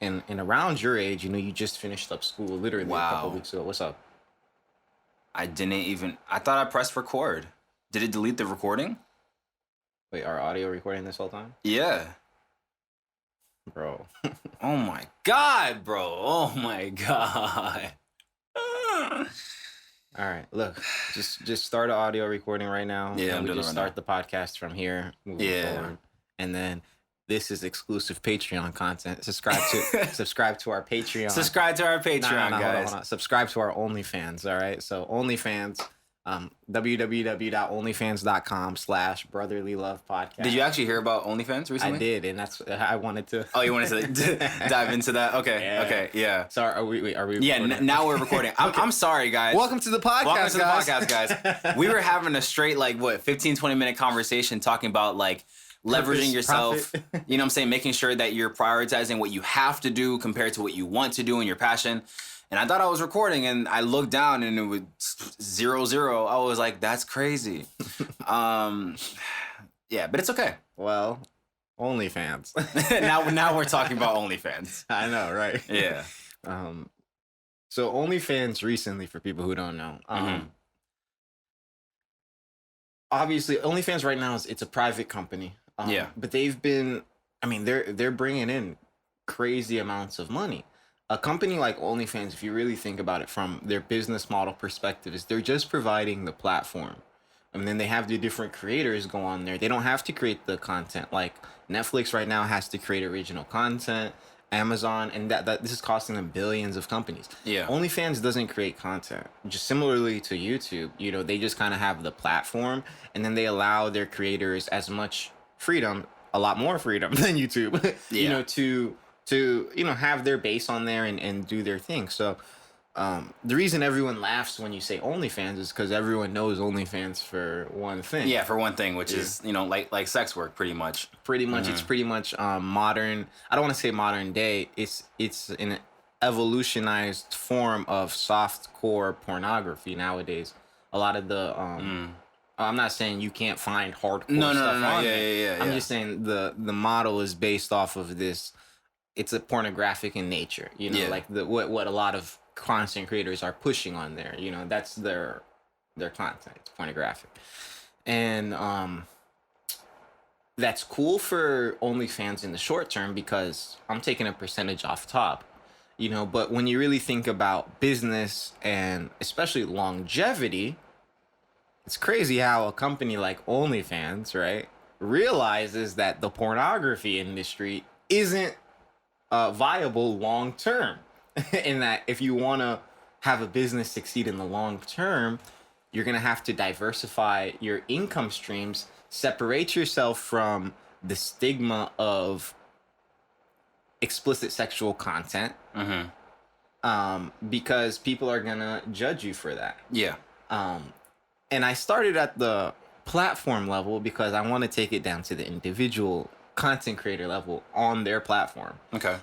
and around your age, you just finished up school literally a couple Wow. weeks ago. What's up? I thought I pressed record. Did it delete the recording? Wait, our audio recording this whole time, Yeah. bro? Oh my God, bro. Oh my God. All right, look, just start an audio recording right now. Yeah, and I'm we doing it just right start the podcast from here moving forward, and then this is exclusive Patreon content. Subscribe to our Patreon. Subscribe to our Patreon, Nah, guys. hold on. Subscribe to our OnlyFans. All right, so OnlyFans, www.onlyfans.com/brotherlylove-podcast. Did you actually hear about OnlyFans recently? I did, and that's I wanted to. Oh, you wanted to dive into that? Okay, Yeah. okay, yeah. Sorry, are we? Yeah, recording? now we're recording. I'm sorry, guys. Welcome to the podcast. Welcome to the podcast, guys. We were having a straight 15-20 minute conversation talking about leveraging yourself, profit. you know what I'm saying, making sure that you're prioritizing what you have to do compared to what you want to do and your passion. And I thought I was recording, and I looked down and it was 0-0. I was like, that's crazy. Yeah, but it's okay. Well, OnlyFans. now we're talking about OnlyFans. I know, right? Yeah. So OnlyFans recently, for people who don't know, obviously OnlyFans right now it's a private company. Yeah. But they've been, they're bringing in crazy amounts of money. A company like OnlyFans, if you really think about it from their business model perspective, is they're just providing the platform. And then they have the different creators go on there. They don't have to create the content. Like Netflix right now has to create original content, Amazon, and that this is costing them billions of companies. Yeah. OnlyFans doesn't create content. Just similarly to YouTube, they just kind of have the platform, and then they allow their creators as much freedom, a lot more freedom than YouTube, Yeah. to have their base on there and do their thing. So the reason everyone laughs when you say OnlyFans is because everyone knows OnlyFans for one thing. Yeah, for one thing, which is, like sex work, pretty much. Pretty much, it's pretty much modern. I don't want to say modern day. It's an evolutionized form of softcore pornography nowadays. A lot of the I'm not saying you can't find hardcore stuff on there. I'm just saying the model is based off of this. It's a pornographic in nature, like what a lot of content creators are pushing on there. That's their content. It's pornographic, and that's cool for OnlyFans in the short term because I'm taking a percentage off top, But when you really think about business and especially longevity, it's crazy how a company like OnlyFans, right, realizes that the pornography industry isn't viable long term. In that if you want to have a business succeed in the long term, you're going to have to diversify your income streams, separate yourself from the stigma of explicit sexual content, because people are going to judge you for that. Yeah. And I started at the platform level because I want to take it down to the individual content creator level on their platform. Okay.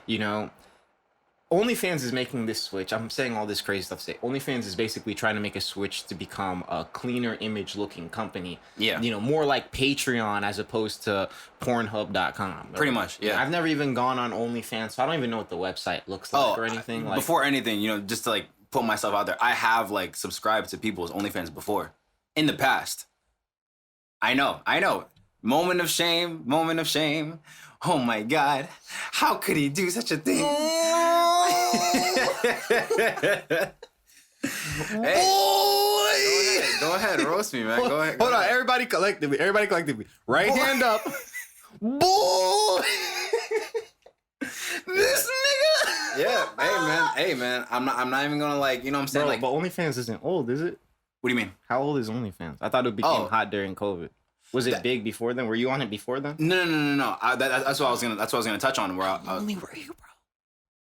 OnlyFans is making this switch. I'm saying all this crazy stuff to say OnlyFans is basically trying to make a switch to become a cleaner image looking company. Yeah. More like Patreon as opposed to Pornhub.com. Pretty much, yeah. I've never even gone on OnlyFans, so I don't even know what the website looks like or anything. Before anything, just to put myself out there, I have subscribed to people's OnlyFans before. In the past. I know. Moment of shame. Oh my God. How could he do such a thing? Hey, go ahead, roast me, man. Go ahead. Hold on, everybody collectively. Right hand up. Boy! This nigga! Yeah, hey man. I'm not even gonna you know what I'm saying? Bro, but OnlyFans isn't old, is it? What do you mean? How old is OnlyFans? I thought it became hot during COVID. Was it big before then? Were you on it before then? No. That's what I was gonna touch on. How lonely were you, bro?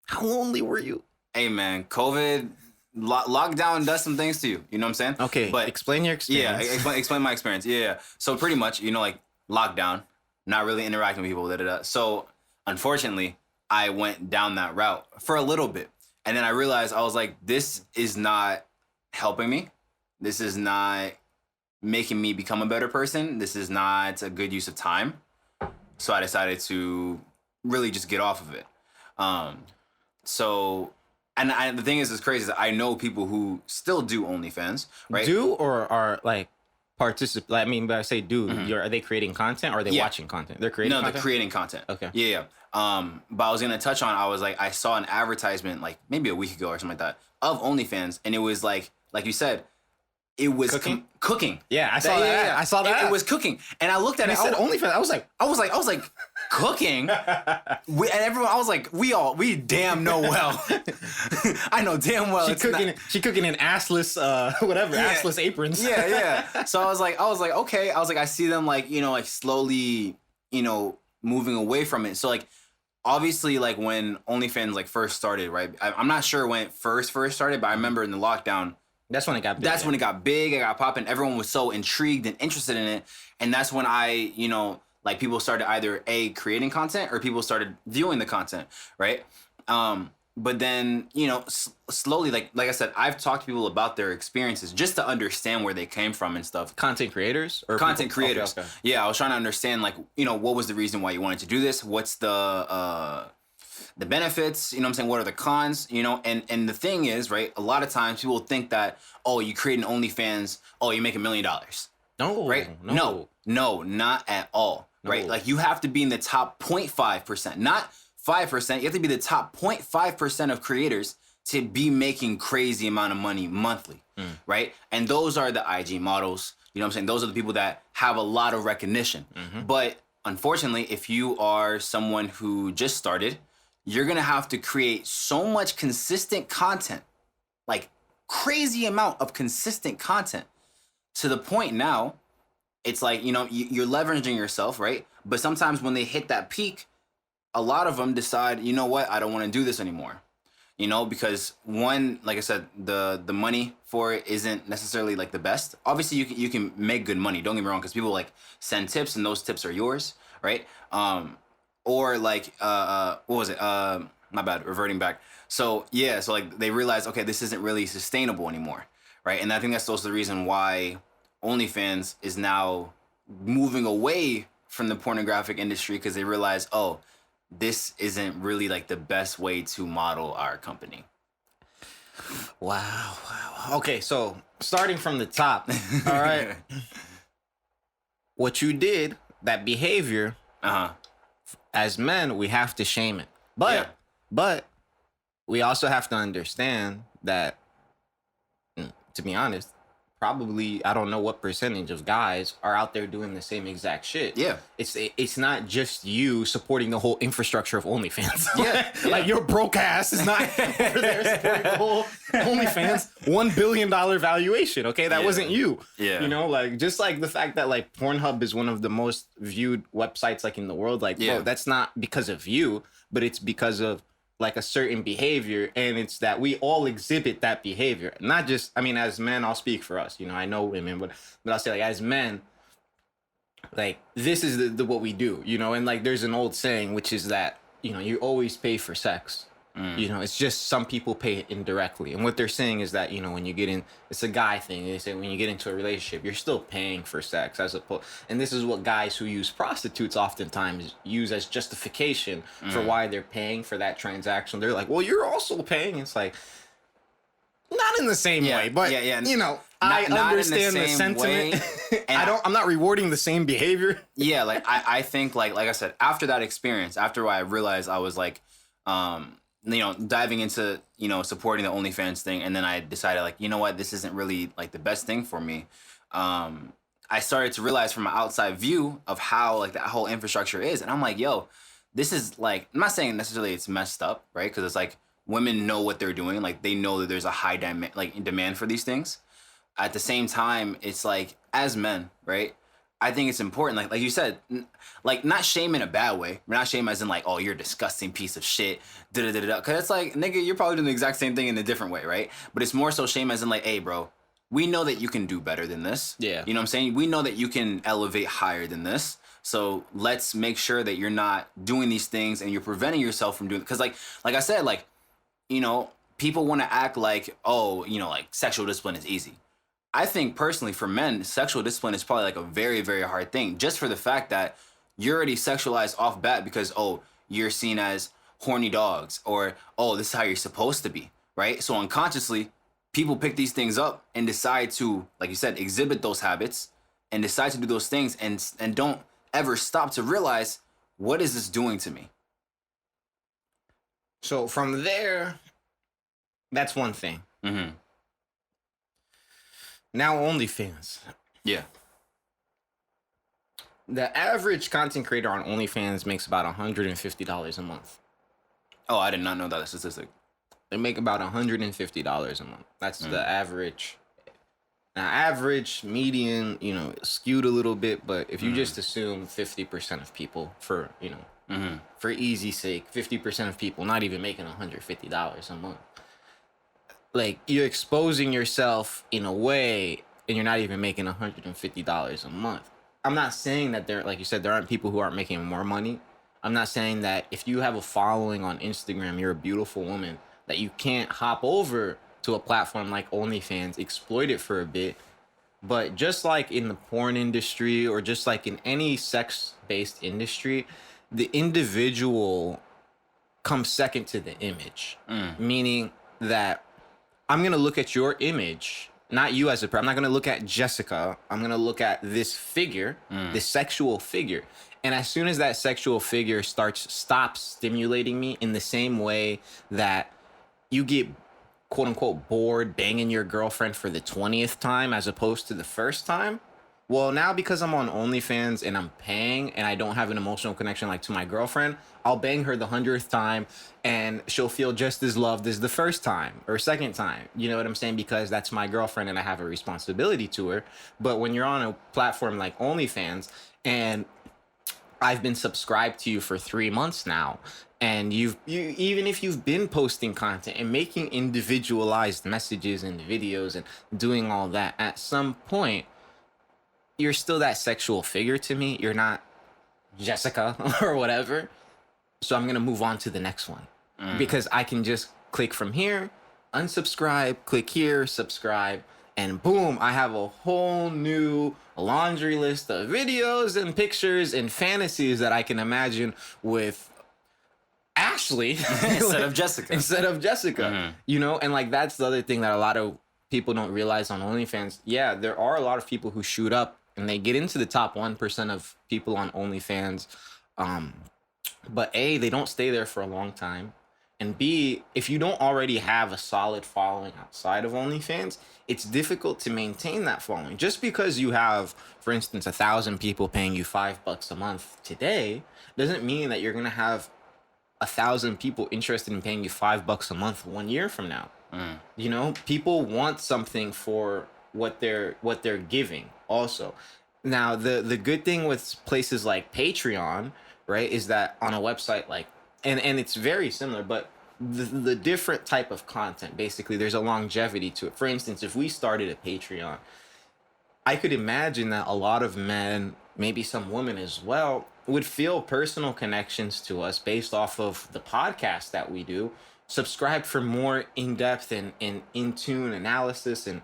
How lonely were you? Hey man, COVID lockdown does some things to you. You know what I'm saying? Okay, but explain your experience. Yeah, explain my experience. Yeah. So pretty much, lockdown, not really interacting with people. So unfortunately, I went down that route for a little bit, and then I realized I was like, this is not helping me. This is not making me become a better person. This is not a good use of time. So I decided to really just get off of it. So, and the thing is crazy is that I know people who still do OnlyFans, right? Do or are like participate? I mean, when I say do, Mm-hmm. are they creating content or are they watching content? They're creating No, content? they're creating content. Okay. Yeah. But I was gonna touch on. I was like, I saw an advertisement like maybe a week ago or something like that of OnlyFans, and it was like you said, it was Cooking? cooking. Yeah, I saw that. I saw that. It was cooking, and I looked at I it. said OnlyFans. I was like, Cooking. And everyone, I was like, we damn know well. I know damn well. she cooking in assless, assless aprons. Yeah. So I was like, okay. I was like, I see them like, like slowly, moving away from it. So like, obviously, like when OnlyFans like first started, right? I'm not sure when it first started, but I remember in the lockdown. That's when it got big. That's when it got big. It got popping. Everyone was so intrigued and interested in it, and that's when I, like people started either creating content or people started viewing the content, right? But then, slowly, like I said, I've talked to people about their experiences just to understand where they came from and stuff. Content creators or content people? creators. Okay. Yeah, I was trying to understand, like, what was the reason why you wanted to do this? What's the benefits? What I'm saying? What are the cons? And the thing is, right? A lot of times people think that, oh, you create an OnlyFans, oh, you make $1 million. No. Right? No, not at all. No. Right? Like you have to be in the top 0.5%, not 5%. You have to be the top 0.5% of creators to be making crazy amount of money monthly. Right? And those are the IG models. You know what I'm saying? Those are the people that have a lot of recognition. But unfortunately, if you are someone who just started, you're going to have to create so much consistent content, like crazy amount of consistent content to the point now, it's like, you're leveraging yourself, right? But sometimes when they hit that peak, a lot of them decide, you know what, I don't want to do this anymore. Because one, like I said, the money for it isn't necessarily like the best. Obviously, you can make good money. Don't get me wrong, because people like send tips and those tips are yours, right? Or like, what was it? My bad, reverting back. So yeah, so like they realize, okay, this isn't really sustainable anymore, right? And I think that's also the reason why OnlyFans is now moving away from the pornographic industry, because they realize, oh, this isn't really like the best way to model our company. Wow. Okay, so starting from the top, all right. What you did, that behavior, as men, we have to shame it. But we also have to understand that, to be honest, probably, I don't know what percentage of guys are out there doing the same exact shit. Yeah. It's not just you supporting the whole infrastructure of OnlyFans. Yeah. Like your broke ass is not over there supporting the whole OnlyFans $1 billion valuation. Okay. That wasn't you. Yeah. Like just like the fact that like Pornhub is one of the most viewed websites like in the world. Like, bro, that's not because of you, but it's because of like a certain behavior, and it's that we all exhibit that behavior. Not just, I mean, as men, I'll speak for us, I know women, but I'll say like as men, like this is the what we do, and like there's an old saying, which is that, you always pay for sex. It's just some people pay it indirectly. And what they're saying is that, when you get in, it's a guy thing. They say when you get into a relationship, you're still paying for sex and this is what guys who use prostitutes oftentimes use as justification for why they're paying for that transaction. They're like, well, you're also paying. It's like, not in the same way, but I understand the sentiment. I'm not rewarding the same behavior. Yeah. Like I think like I said, after that experience, after I realized I was like, diving into, supporting the OnlyFans thing. And then I decided like, you know what, this isn't really like the best thing for me. I started to realize from an outside view of how like that whole infrastructure is. And I'm like, yo, this is like, I'm not saying necessarily it's messed up, right? Because it's like women know what they're doing. Like they know that there's a high demand for these things. At the same time, it's like as men, right? I think it's important, like you said, like not shame in a bad way. We're not shame as in like, oh, you're a disgusting piece of shit, da-da-da-da. Because it's like, nigga, you're probably doing the exact same thing in a different way, right? But it's more so shame as in like, hey, bro, we know that you can do better than this. Yeah. You know what I'm saying? We know that you can elevate higher than this. So let's make sure that you're not doing these things and you're preventing yourself from doing it. Because like I said, like, people want to act like, oh, like sexual discipline is easy. I think personally for men, sexual discipline is probably like a very, very hard thing, just for the fact that you're already sexualized off bat because, oh, you're seen as, horny dogs, or, oh, this is how you're supposed to be, right? So unconsciously, people pick these things up and decide to, like you said, exhibit those habits and decide to do those things, and don't ever stop to realize, what is this doing to me? So from there, that's one thing. Mm-hmm. Now OnlyFans. Yeah. The average content creator on OnlyFans makes about $150 a month. Oh, I did not know that statistic. They make about $150 a month. That's the average. Now, average, median, skewed a little bit, but if you just assume 50% of people, for for easy sake, 50% of people not even making $150 a month, like, you're exposing yourself in a way, and you're not even making $150 a month. I'm not saying that there, like you said, there aren't people who aren't making more money. I'm not saying that if you have a following on Instagram, you're a beautiful woman, that you can't hop over to a platform like OnlyFans, exploit it for a bit. But just like in the porn industry, or just like in any sex-based industry, the individual comes second to the image. Meaning that I'm going to look at your image, not you as I'm not going to look at Jessica. I'm going to look at this figure, this sexual figure. And as soon as that sexual figure stops stimulating me, in the same way that you get quote unquote bored banging your girlfriend for the 20th time as opposed to the first time. Well, now because I'm on OnlyFans and I'm paying and I don't have an emotional connection like to my girlfriend, I'll bang her the 100th time and she'll feel just as loved as the first time or second time. You know what I'm saying? Because that's my girlfriend and I have a responsibility to her. But when you're on a platform like OnlyFans, and I've been subscribed to you for 3 months now, and you even if you've been posting content and making individualized messages and videos and doing all that, at some point you're still that sexual figure to me. You're not Jessica or whatever. So I'm going to move on to the next one, because I can just click from here, unsubscribe, click here, subscribe, and boom, I have a whole new laundry list of videos and pictures and fantasies that I can imagine with Ashley Instead of Jessica. And like, that's the other thing that a lot of people don't realize on OnlyFans. Yeah, there are a lot of people who shoot up and they get into the top 1% of people on OnlyFans. But A, they don't stay there for a long time. And B, if you don't already have a solid following outside of OnlyFans, it's difficult to maintain that following. Just because you have, for instance, 1,000 people paying you $5 a month today, doesn't mean that you're going to have 1,000 people interested in paying you $5 a month 1 year from now. People want something for what they're giving also. Now, the good thing with places like Patreon, right, is that on a website like, and it's very similar, but the different type of content, basically, there's a longevity to it. For instance, if we started a Patreon, I could imagine that a lot of men, maybe some women as well, would feel personal connections to us based off of the podcast that we do, subscribe for more in-depth and in-tune analysis and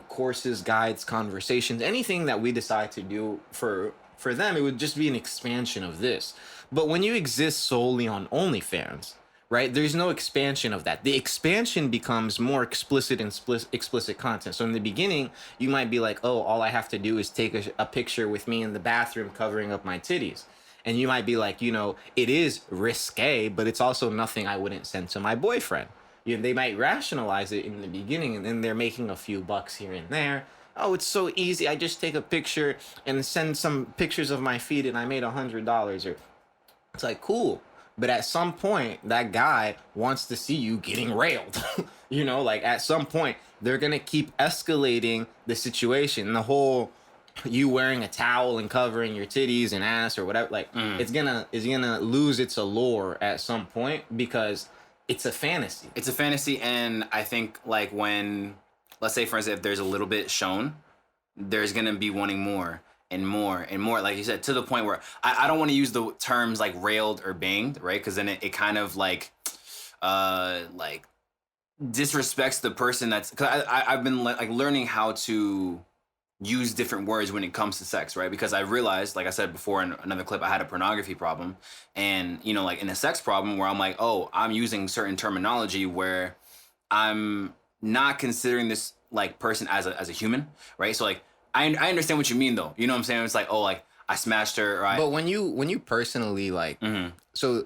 courses, guides, conversations, anything that we decide to do for them. It would just be an expansion of this. But when you exist solely on OnlyFans, right, there's no expansion of that. The expansion becomes more explicit and explicit content. So in the beginning, you might be like, oh, all I have to do is take a picture with me in the bathroom covering up my titties. And you might be like, it is risque, but it's also nothing I wouldn't send to my boyfriend. They might rationalize it in the beginning, and then they're making a few bucks here and there. Oh, it's so easy. I just take a picture and send some pictures of my feet and I made $100. Or it's like, cool. But at some point, that guy wants to see you getting railed. Like, at some point, they're going to keep escalating the situation. The whole you wearing a towel and covering your titties and ass or whatever, like, it's gonna lose its allure at some point, because it's a fantasy. It's a fantasy, and I think, like, when, let's say, for instance, if there's a little bit shown, there's going to be wanting more and more and more, like you said, to the point where I don't want to use the terms like railed or banged, right? Because then it kind of like disrespects the person that's, because I've been like learning how to use different words when it comes to sex, right? Because I realized, like I said before in another clip, I had a pornography problem, and like in a sex problem where I'm like, oh, I'm using certain terminology where I'm not considering this like person as a human, right? So like I understand what you mean though. You know what I'm saying? It's like, oh, like I smashed her, right? But when you personally like, so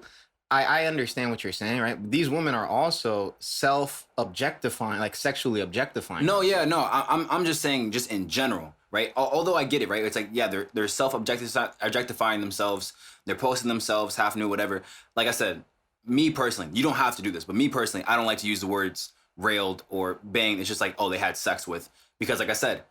I understand what you're saying, right? These women are also self-objectifying, like sexually objectifying. No, yeah, no. I'm just saying, just in general, right? Although I get it, right? It's like, yeah, they're objectifying themselves. They're posting themselves half nude, whatever. Like I said, me personally, you don't have to do this, but me personally, I don't like to use the words railed or banged. It's just like, oh, they had sex with, because like I said,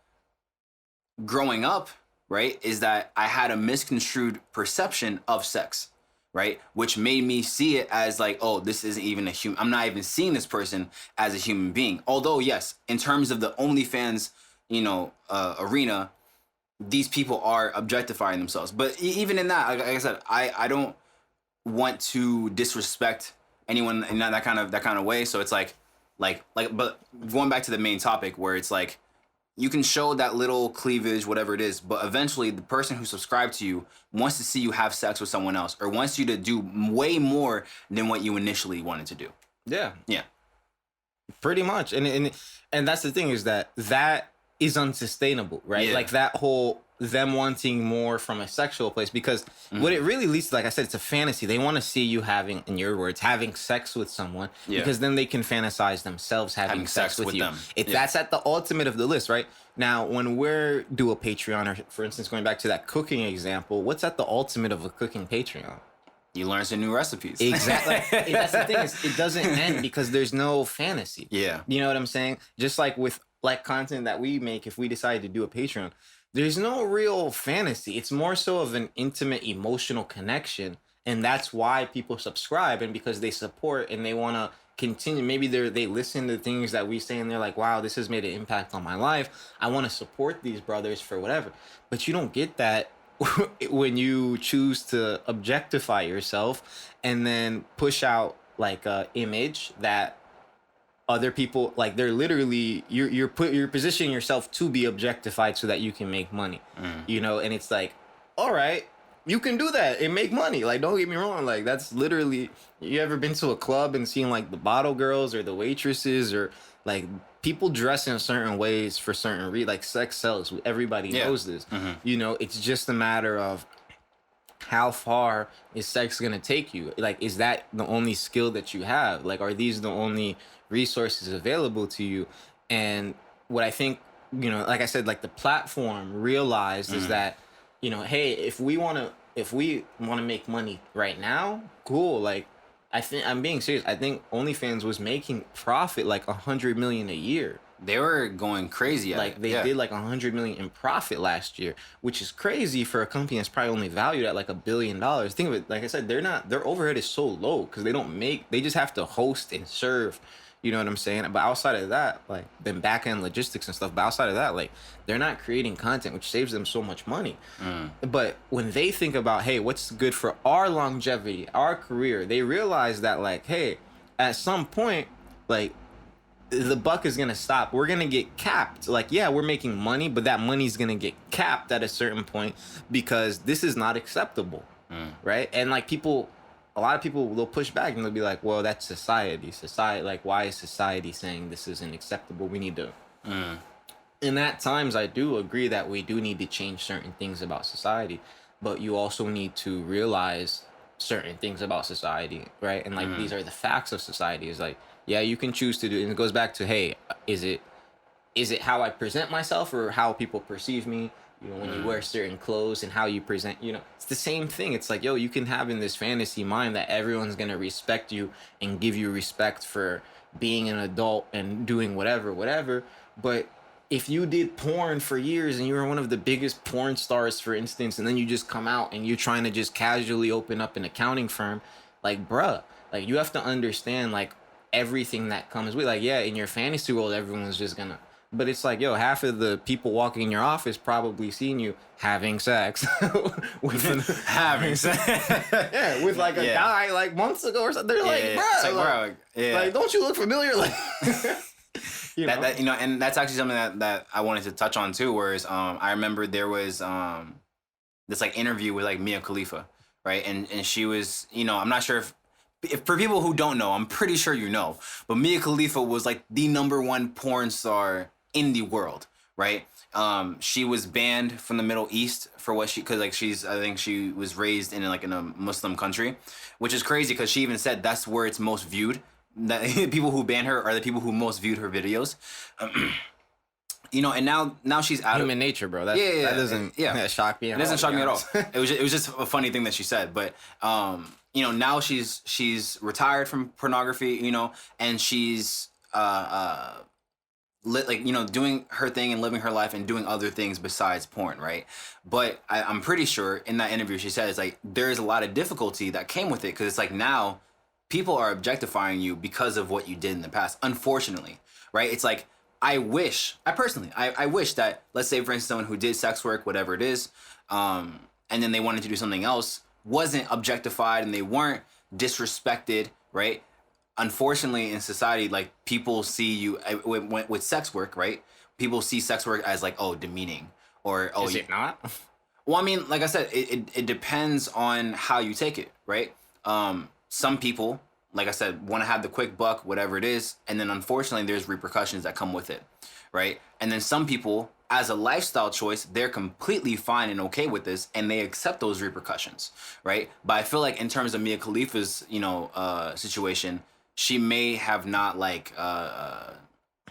growing up, right, is that I had a misconstrued perception of sex, right? Which made me see it as like, oh, this isn't even a human. I'm not even seeing this person as a human being. Although, yes, in terms of the OnlyFans, arena, these people are objectifying themselves. But even in that, like I said, I don't want to disrespect anyone in that kind of way. So it's like, but going back to the main topic where it's like, you can show that little cleavage, whatever it is, but eventually the person who subscribed to you wants to see you have sex with someone else or wants you to do way more than what you initially wanted to do. Yeah. Yeah. Pretty much. And that's the thing, is that is unsustainable, right? Yeah. Like that whole them wanting more from a sexual place, because what it really leads to, like I said, it's a fantasy. They want to see you having, in your words, having sex with someone, because then they can fantasize themselves having sex with you. them. That's at the ultimate of the list, right? Now, when we're do a Patreon, or for instance, going back to that cooking example, what's at the ultimate of a cooking Patreon? You learn some new recipes. Exactly. That's the thing, is it doesn't end because there's no fantasy. Yeah. You know what I'm saying? Just like with like content that we make, if we decide to do a Patreon, there's no real fantasy. It's more so of an intimate emotional connection. And that's why people subscribe, and because they support and they want to continue. Maybe they listen to things that we say and they're like, wow, this has made an impact on my life. I want to support these brothers for whatever. But you don't get that when you choose to objectify yourself and then push out like a image that other people, like, they're literally, you're positioning yourself to be objectified so that you can make money, and it's like, all right, you can do that and make money. Like, don't get me wrong, like, that's literally, you ever been to a club and seen like the bottle girls or the waitresses, or like people dress in certain ways for certain like sex sells. Everybody knows this. It's just a matter of how far is sex gonna take you. Like, is that the only skill that you have? Like, are these the only resources available to you? And what I think, like I said, like the platform realized is that, hey, if we want to make money right now, cool. Like, I think, I'm being serious, I think OnlyFans was making profit like $100 million a year. They were going crazy at Like, they did like $100 million in profit last year, which is crazy for a company that's probably only valued at like $1 billion. Think of it, like I said, their overhead is so low because they just have to host and serve. You know what I'm saying? But outside of that, like, then back end logistics and stuff. But outside of that, like, they're not creating content, which saves them so much money. But when they think about, hey, what's good for our longevity, our career, they realize that, like, hey, at some point, like, the buck is gonna stop. We're gonna get capped. Like, yeah, we're making money, but that money's gonna get capped at a certain point because this is not acceptable, right? And like, a lot of people, they'll push back and they'll be like, well, that's society. Like, why is society saying this isn't acceptable? We need to. And at times, I do agree that we do need to change certain things about society, but you also need to realize certain things about society, right? And like, these are the facts of society. Is like, yeah, you can choose to do it. And it goes back to, hey, is it how I present myself or how people perceive me? When you wear certain clothes and how you present, it's the same thing. It's like, yo, you can have in this fantasy mind that everyone's going to respect you and give you respect for being an adult and doing whatever. But if you did porn for years and you were one of the biggest porn stars, for instance, and then you just come out and you're trying to just casually open up an accounting firm, like, bruh, like, you have to understand, like, everything that comes with, like, yeah, in your fantasy world, everyone's just gonna, but it's like, yo, half of the people walking in your office probably seen you having sex with having sex, with like a guy like months ago or something. They're like, bro, like, don't you look familiar? Like, You know? That and that's actually something that I wanted to touch on too. Whereas I remember there was this like interview with like Mia Khalifa, right? And she was, I'm not sure if for people who don't know, I'm pretty sure you know, but Mia Khalifa was like the #1 porn star in the world, right? She was banned from the Middle East for what because like I think she was raised in a Muslim country, which is crazy because she even said that's where it's most viewed. That people who ban her are the people who most viewed her videos. And now she's out Human of nature, bro. That doesn't shock me. It doesn't shock me at all. It was just a funny thing that she said. But now she's retired from pornography, and she's doing her thing and living her life and doing other things besides porn, right? But I'm pretty sure in that interview she said it's like there's a lot of difficulty that came with it because it's like now people are objectifying you because of what you did in the past, unfortunately, right? It's like I wish that, let's say for instance, someone who did sex work, whatever it is, and then they wanted to do something else, wasn't objectified and they weren't disrespected, right? Unfortunately, in society, like people see you with sex work, right? People see sex work as like, oh, demeaning, or oh, is it not? Well, I mean, like I said, it depends on how you take it, right? Some people, like I said, want to have the quick buck, whatever it is, and then unfortunately, there's repercussions that come with it, right? And then some people, as a lifestyle choice, they're completely fine and okay with this, and they accept those repercussions, right? But I feel like in terms of Mia Khalifa's, situation, she may have not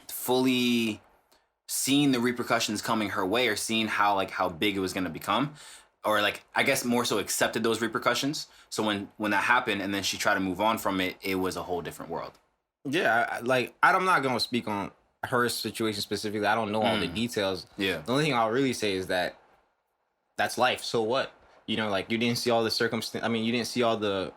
fully seen the repercussions coming her way, or seen how big it was going to become, or like I guess more so accepted those repercussions. So when that happened, and then she tried to move on from it, it was a whole different world. Yeah, I'm not gonna speak on her situation specifically. I don't know all the details. Yeah. The only thing I'll really say is that that's life. So what? You didn't see all the circumstance. I mean, you didn't see all the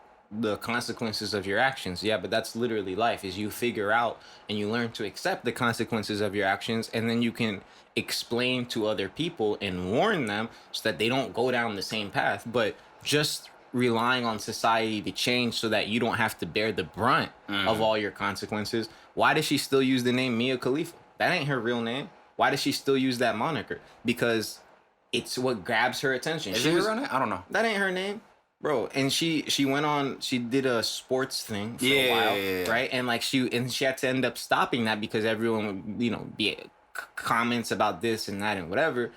consequences of your actions. Yeah, but that's literally life. Is you figure out and you learn to accept the consequences of your actions, and then you can explain to other people and warn them so that they don't go down the same path. But just relying on society to change so that you don't have to bear the brunt of all your consequences. Why does she still use the name Mia Khalifa? That ain't her real name. Why does she still use that moniker? Because it's what grabs her attention. Is it her real name? I don't know. That ain't her name, bro. And she went on. She did a sports thing for a while, right? And she had to end up stopping that because everyone would be comments about this and that and whatever.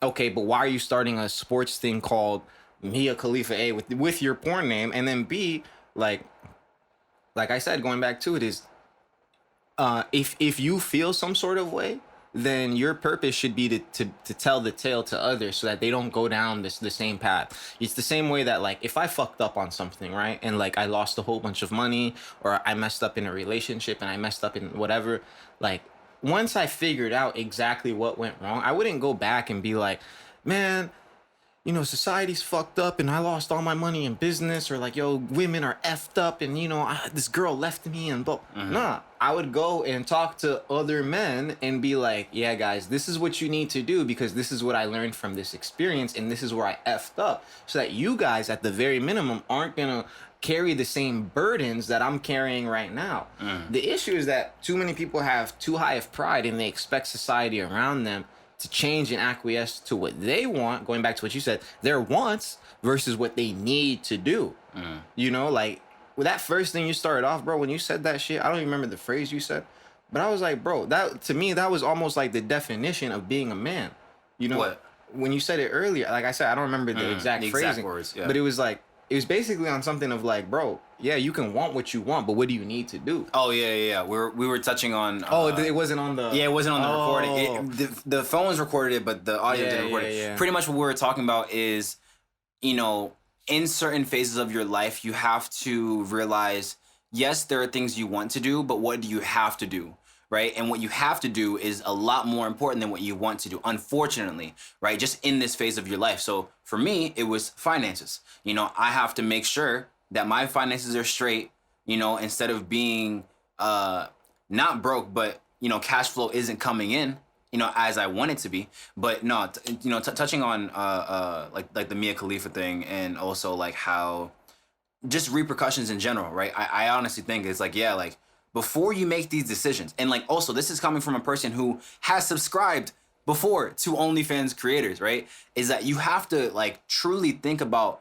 Okay, but why are you starting a sports thing called Mia Khalifa A with your porn name? And then B, like I said, going back to it is, if you feel some sort of way, then your purpose should be to tell the tale to others so that they don't go down the same path. It's the same way that if I fucked up on something, right, and I lost a whole bunch of money, or I messed up in a relationship and I messed up in whatever, once I figured out exactly what went wrong, I wouldn't go back and be like, man, society's fucked up and I lost all my money in business, or yo, women are effed up and, this girl left me and blah. Nah, I would go and talk to other men and be like, yeah, guys, this is what you need to do because this is what I learned from this experience and this is where I effed up, so that you guys at the very minimum aren't going to carry the same burdens that I'm carrying right now. The issue is that too many people have too high of pride and they expect society around them to change and acquiesce to what they want, going back to what you said, their wants versus what they need to do. With that first thing you started off, bro, when you said that shit, I don't even remember the phrase you said, but I was like, bro, that to me, that was almost like the definition of being a man. What? When you said it earlier, like I said, I don't remember the exact phrasing, words, yeah. But it was basically on something of bro, yeah, you can want what you want, but what do you need to do? Oh yeah. We were touching on. It wasn't on the. Yeah, it wasn't on the recording. The phones recorded it, but the audio didn't record it. Yeah. Pretty much what we were talking about is, in certain phases of your life, you have to realize, yes, there are things you want to do, but what do you have to do? Right? And what you have to do is a lot more important than what you want to do, unfortunately, right? Just in this phase of your life. So for me, it was finances. I have to make sure that my finances are straight, instead of being not broke, but, cash flow isn't coming in, as I want it to be. But no, touching on like the Mia Khalifa thing, and also how just repercussions in general, right? I honestly think it's before you make these decisions, and like also this is coming from a person who has subscribed before to OnlyFans creators, right? Is that you have to like truly think about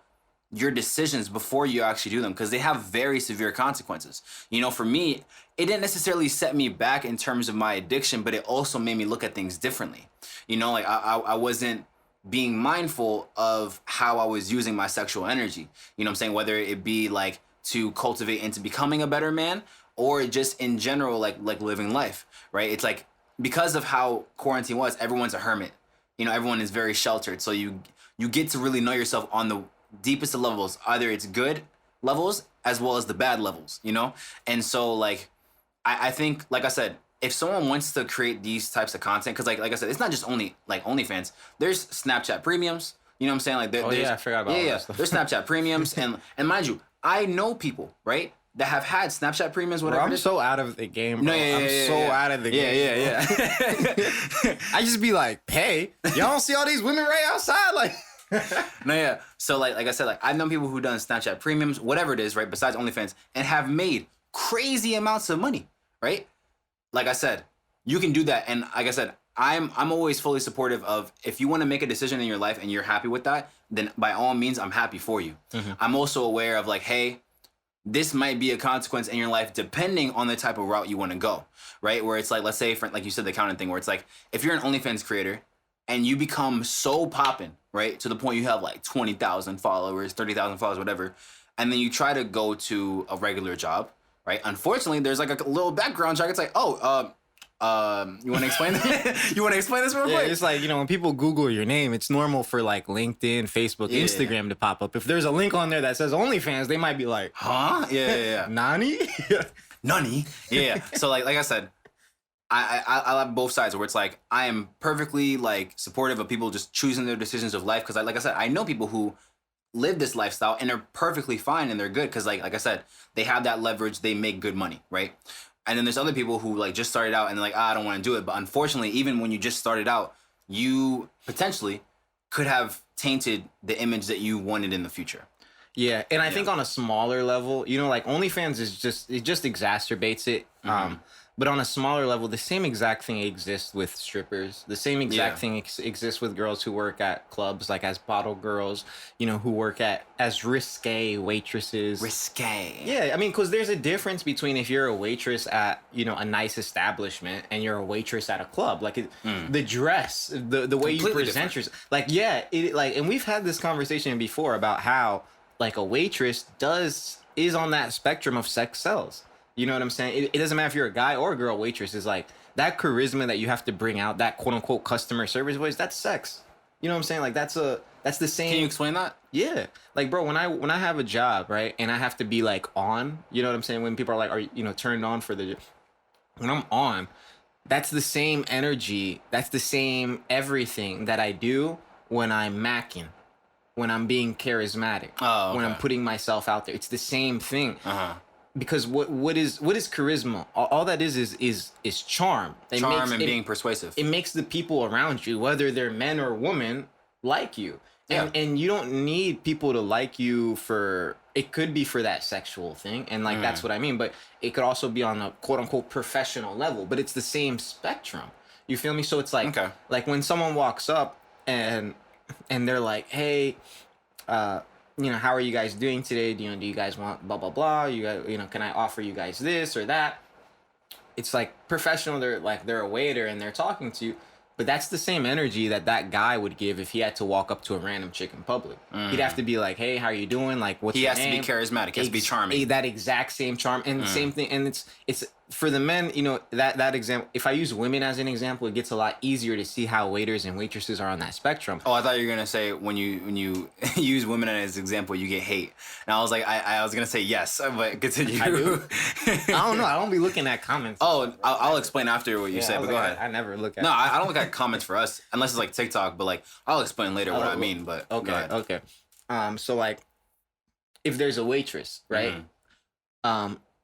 your decisions before you actually do them, because they have very severe consequences. You know, for me, it didn't necessarily set me back in terms of my addiction, but it also made me look at things differently. You know, like I wasn't being mindful of how I was using my sexual energy. You know what I'm saying? Whether it be like to cultivate into becoming a better man, or just in general, like living life, right? It's like, because of how quarantine was, everyone's a hermit. You know, everyone is very sheltered. So you get to really know yourself on the deepest of levels. Either it's good levels as well as the bad levels, you know? And so like, I think, like I said, if someone wants to create these types of content, because like I said, it's not just only like OnlyFans. There's Snapchat premiums. You know what I'm saying? Like there's, I forgot about all that stuff. There's Snapchat premiums, and mind you, I know people, right, that have had Snapchat premiums, whatever. Bro, I'm so out of the game, bro. I'm so out of the game. Yeah. I just be like, hey, y'all don't see all these women right outside? Like, So like I said, like I've known people who done Snapchat premiums, whatever it is, right, besides OnlyFans, and have made crazy amounts of money, right? Like I said, you can do that, and like I said, I'm always fully supportive of, if you want to make a decision in your life and you're happy with that, then by all means, I'm happy for you. Mm-hmm. I'm also aware of like, hey, this might be a consequence in your life depending on the type of route you want to go, right? Where it's like, let's say, for, like you said, the accounting thing, where it's like, if you're an OnlyFans creator and you become so poppin', right, to the point you have like 20,000 followers, 30,000 followers, whatever, and then you try to go to a regular job, right? Unfortunately, there's like a little background check. It's like, you want to explain that? You want to explain this real quick? Yeah, it's like, you know, when people Google your name, it's normal for like LinkedIn, Facebook, Instagram to pop up. If there's a link on there that says OnlyFans, they might be like, huh? Yeah. Nani? Nani? Yeah. So like I said, I have both sides where it's like, I am perfectly like supportive of people just choosing their decisions of life. Cause like I said, I know people who live this lifestyle and they're perfectly fine and they're good. Cause like I said, they have that leverage, they make good money, right? And then there's other people who like just started out and they're like, I don't want to do it. But unfortunately, even when you just started out, you potentially could have tainted the image that you wanted in the future. Yeah, and I think on a smaller level, you know, like OnlyFans is just exacerbates it. Mm-hmm. But on a smaller level, the same exact thing exists with strippers. The same exact thing exists with girls who work at clubs, like as bottle girls, you know, who work as risque waitresses. Risque. Yeah, I mean, because there's a difference between if you're a waitress at, you know, a nice establishment and you're a waitress at a club. Like the dress, the way you present yourself. Like, yeah, and we've had this conversation before about how like a waitress is on that spectrum of sex sells. You know what I'm saying? It doesn't matter if you're a guy or a girl waitress. Is like that charisma that you have to bring out, that quote unquote customer service voice. That's sex. You know what I'm saying? Like that's the same. Can you explain that? Yeah. Like, bro, when I have a job, right, and I have to be like on, you know what I'm saying? When people are like, turned on for the, when I'm on, that's the same energy. That's the same everything that I do when I'm macking, when I'm being charismatic, when I'm putting myself out there. It's the same thing. Because what is charisma? All that is charm. Being persuasive. It makes the people around you, whether they're men or women, like you. And you don't need people to like you for, it could be for that sexual thing, and like that's what I mean, but it could also be on a quote unquote professional level, but it's the same spectrum. You feel me? So it's like like when someone walks up and they're like, hey, how are you guys doing today? Do you guys want blah blah blah? You guys, can I offer you guys this or that? It's like professional. They're a waiter and they're talking to you, but that's the same energy that guy would give if he had to walk up to a random chick in public. He'd have to be like, hey, how are you doing? Like, what's your name? He has to be charismatic. He has to be charming. That exact same charm, and same thing. And it's for the men, that example. If I use women as an example, it gets a lot easier to see how waiters and waitresses are on that spectrum. Oh, I thought you were gonna say when you use women as an example, you get hate, and I was like, I was gonna say yes, but continue. I do. I don't know. I don't be looking at comments. Oh, I'll explain after what you said, but go ahead. I never look at. No, I don't look at comments for us unless it's like TikTok, but like I'll explain later what I mean. But okay. So like, if there's a waitress, right?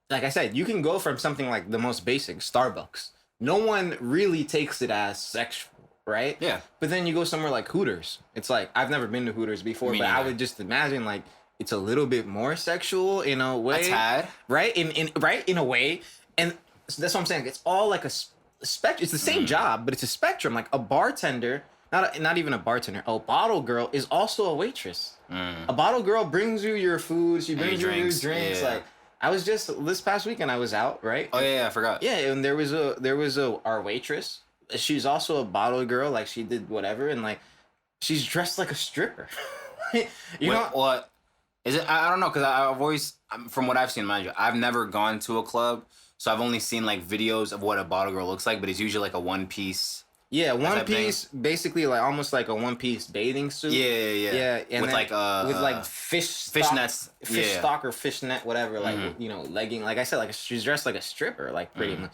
Like I said, you can go from something like the most basic, Starbucks. No one really takes it as sexual, right? Yeah. But then you go somewhere like Hooters. It's like, I've never been to Hooters before, but I would just imagine like it's a little bit more sexual in a way. A tad. Right? In a way. And that's what I'm saying. It's all like a spectrum. It's the same job, but it's a spectrum. Like a bartender, not even a bartender. A bottle girl is also a waitress. A bottle girl brings you your food. She brings you your drinks. Yeah. Like I was just this past weekend. I was out, right? Oh yeah, I forgot. Yeah, and there was our waitress. She's also a bottle girl. Like she did whatever, and like she's dressed like a stripper. You know what? Is it? I don't know, because I've always, from what I've seen, mind you, I've never gone to a club, so I've only seen like videos of what a bottle girl looks like, but it's usually like a one piece. Yeah, one piece, basically like almost like a one piece bathing suit. Yeah. And with like fish nets, stock or fishnet, whatever. Like legging. Like I said, like she's dressed like a stripper, like pretty much.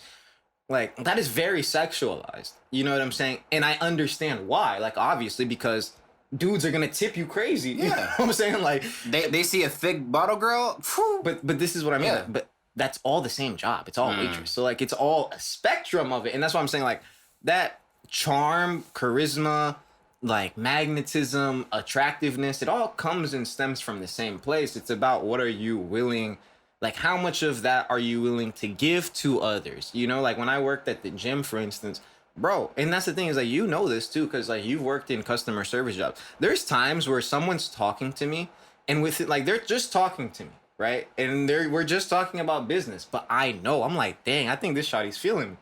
Like that is very sexualized. You know what I'm saying? And I understand why. Like obviously because dudes are gonna tip you crazy. You know what I'm saying? Like they see a thick bottle girl. Whew. But this is what I mean. Yeah. Like, but that's all the same job. It's all waitress. So like it's all a spectrum of it, and that's why I'm saying like that. Charm, charisma, like magnetism, attractiveness, it all comes and stems from the same place. It's about what are you willing, like how much of that are you willing to give to others? You know, like when I worked at the gym, for instance, bro, and that's the thing is like, you know this too, because like you've worked in customer service jobs. There's times where someone's talking to me and with it, like they're just talking to me, right? And we're just talking about business, but I know, I'm like, dang, I think this shawty's feeling me,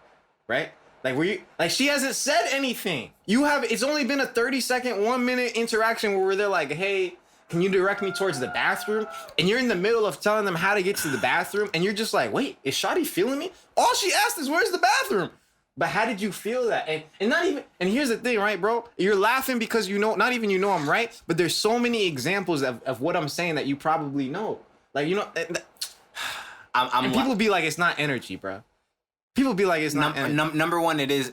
right? Like she hasn't said anything. It's only been a 30-second, 1 minute interaction where they're like, hey, can you direct me towards the bathroom? And you're in the middle of telling them how to get to the bathroom. And you're just like, wait, is shawty feeling me? All she asked is, where's the bathroom? But how did you feel that? And not even, and here's the thing, right, bro? You're laughing because you know, not even you know I'm right, but there's so many examples of what I'm saying that you probably know. Like, you know, and people be like, it's not energy, bro. People be like, it's not number one, it is.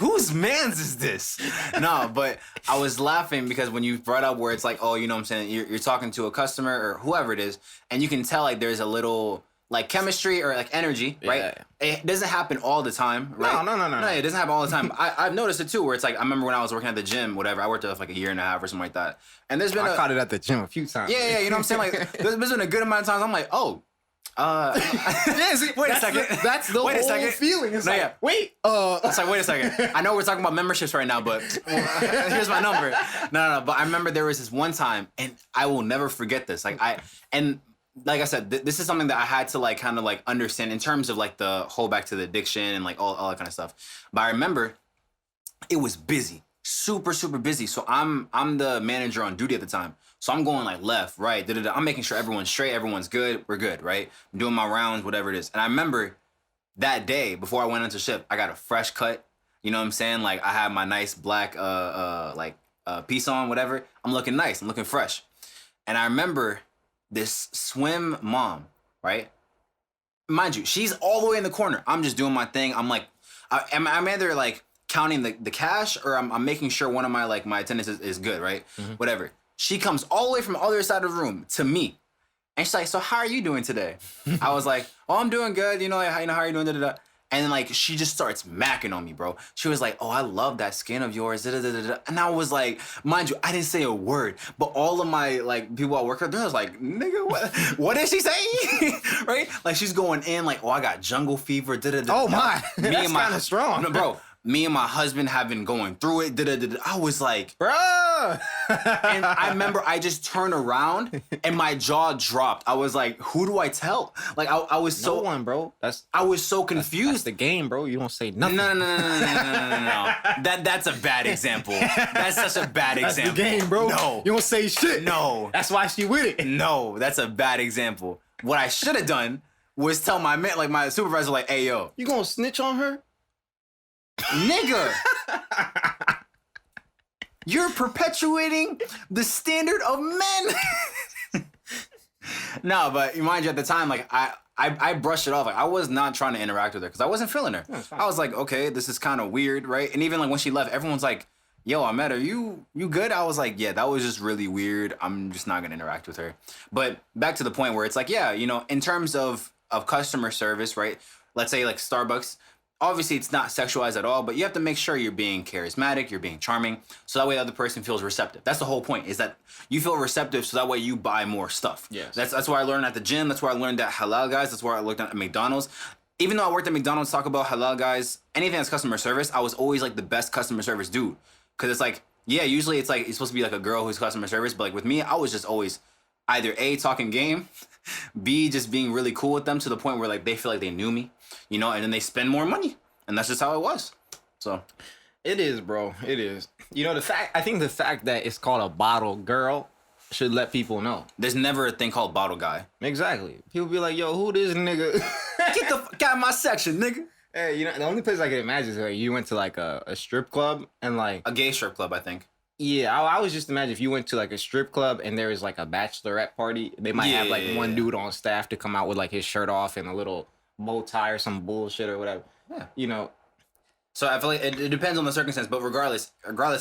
Whose man's is this? No, but I was laughing because when you brought up where it's like, oh, you know what I'm saying? You're talking to a customer or whoever it is, and you can tell like there's a little like chemistry or like energy, right? Yeah. It doesn't happen all the time, right? No. No, it doesn't happen all the time. I've noticed it too, where it's like, I remember when I was working at the gym, whatever, I worked there for like a year and a half or something like that. And there's been I caught it at the gym a few times. Yeah, you know what I'm saying? Like, there's been a good amount of times I'm like, oh, wait a second. That's the whole feeling. It's wait. It's like, wait a second. I know we're talking about memberships right now, but here's my number. No. But I remember there was this one time, and I will never forget this. Like like I said, this is something that I had to like kind of like understand in terms of like the whole back to the addiction and like all that kind of stuff. But I remember it was busy, super busy. So I'm the manager on duty at the time. So I'm going like left, right, I'm making sure everyone's straight, everyone's good, we're good, right? I'm doing my rounds, whatever it is. And I remember that day before I went into shift, I got a fresh cut. You know what I'm saying? Like I had my nice black piece on, whatever. I'm looking nice, I'm looking fresh. And I remember this swim mom, right? Mind you, she's all the way in the corner. I'm just doing my thing. I'm like, I'm either like counting the cash or I'm making sure one of my like my attendants is good, right? Mm-hmm. Whatever. She comes all the way from the other side of the room to me. And she's like, so how are you doing today? I was like, oh, I'm doing good. You know, like, how are you doing? Da-da-da. And then like, she just starts macking on me, bro. She was like, oh, I love that skin of yours. Da-da-da-da-da. And I was like, mind you, I didn't say a word, but all of my like people I work with, they was like, nigga, what is she saying? Right? Like she's going in like, oh, I got jungle fever. Da-da-da-da. Oh my, that's kind of strong. No, bro. Me and my husband have been going through it. Da-da-da-da. I was like, bruh. And I remember I just turned around and my jaw dropped. I was like, who do I tell? Like I was so no one, bro. I was so confused. That's the game, bro. You don't say nothing. No. That's a bad example. That's such a bad example. That's the game, bro. No. You don't say shit. No. That's why she with it. No, that's a bad example. What I should have done was tell my man, like my supervisor, like, hey yo. You gonna snitch on her? Nigga. You're perpetuating the standard of men. No, but mind you, at the time, like I brushed it off. Like I was not trying to interact with her because I wasn't feeling her. I was like, okay, this is kind of weird, right? And even like when she left, everyone's like, yo, I met her. You good? I was like, yeah, that was just really weird. I'm just not gonna interact with her. But back to the point where it's like, yeah, you know, in terms of customer service, right? Let's say like Starbucks. obviously it's not sexualized at all, but you have to make sure you're being charismatic, you're being charming, so that way the other person feels receptive. That's the whole point, is that you feel receptive, so that way you buy more stuff. Yes. That's why I learned at the gym. That's where I learned that halal guys. That's where I looked at McDonald's. Even though I worked at McDonald's, talk about halal guys, anything that's customer service, I was always like the best customer service dude. Because it's like, yeah, usually it's like, it's supposed to be like a girl who's customer service, but like with me, I was just always either A, talking game, B, just being really cool with them to the point where like they feel like they knew me, you know, and then they spend more money. And that's just how it was. So It is, bro. It is. You know, I think the fact that it's called a bottle girl should let people know. there's never a thing called bottle guy. Exactly. People be like, yo, who this nigga? Get the fuck out of my section, nigga. Hey, you know, the only place I can imagine is like you went to like a strip club and like, A gay strip club, I think. yeah, I was just imagine if you went to like a strip club and there was like a bachelorette party, they might have like Yeah. one dude on staff to come out with like his shirt off and a little bow tie or some bullshit or whatever. Yeah. You know, So I feel like it depends on the circumstance, but regardless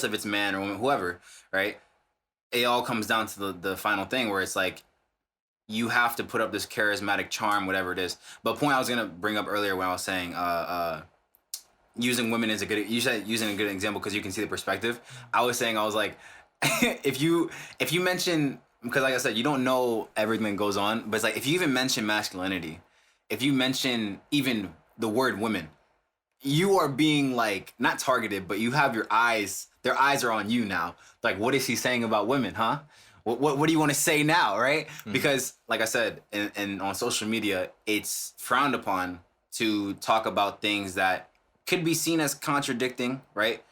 if it's man or woman, whoever, right? It all comes down to the final thing where it's like you have to put up this charismatic charm, whatever it is. But point I was gonna bring up earlier when I was saying using women is a good, you said using a good example because you can see the perspective. I was like if you mention, because like I said, you don't know everything that goes on, but it's like if you even mention masculinity, if you mention even the word women, you are being like not targeted, but you have their eyes are on you now. Like, what is he saying about women, huh? What do you want to say now, right? Mm-hmm. Because like I said, and on social media, it's frowned upon to talk about things that could be seen as contradicting, right?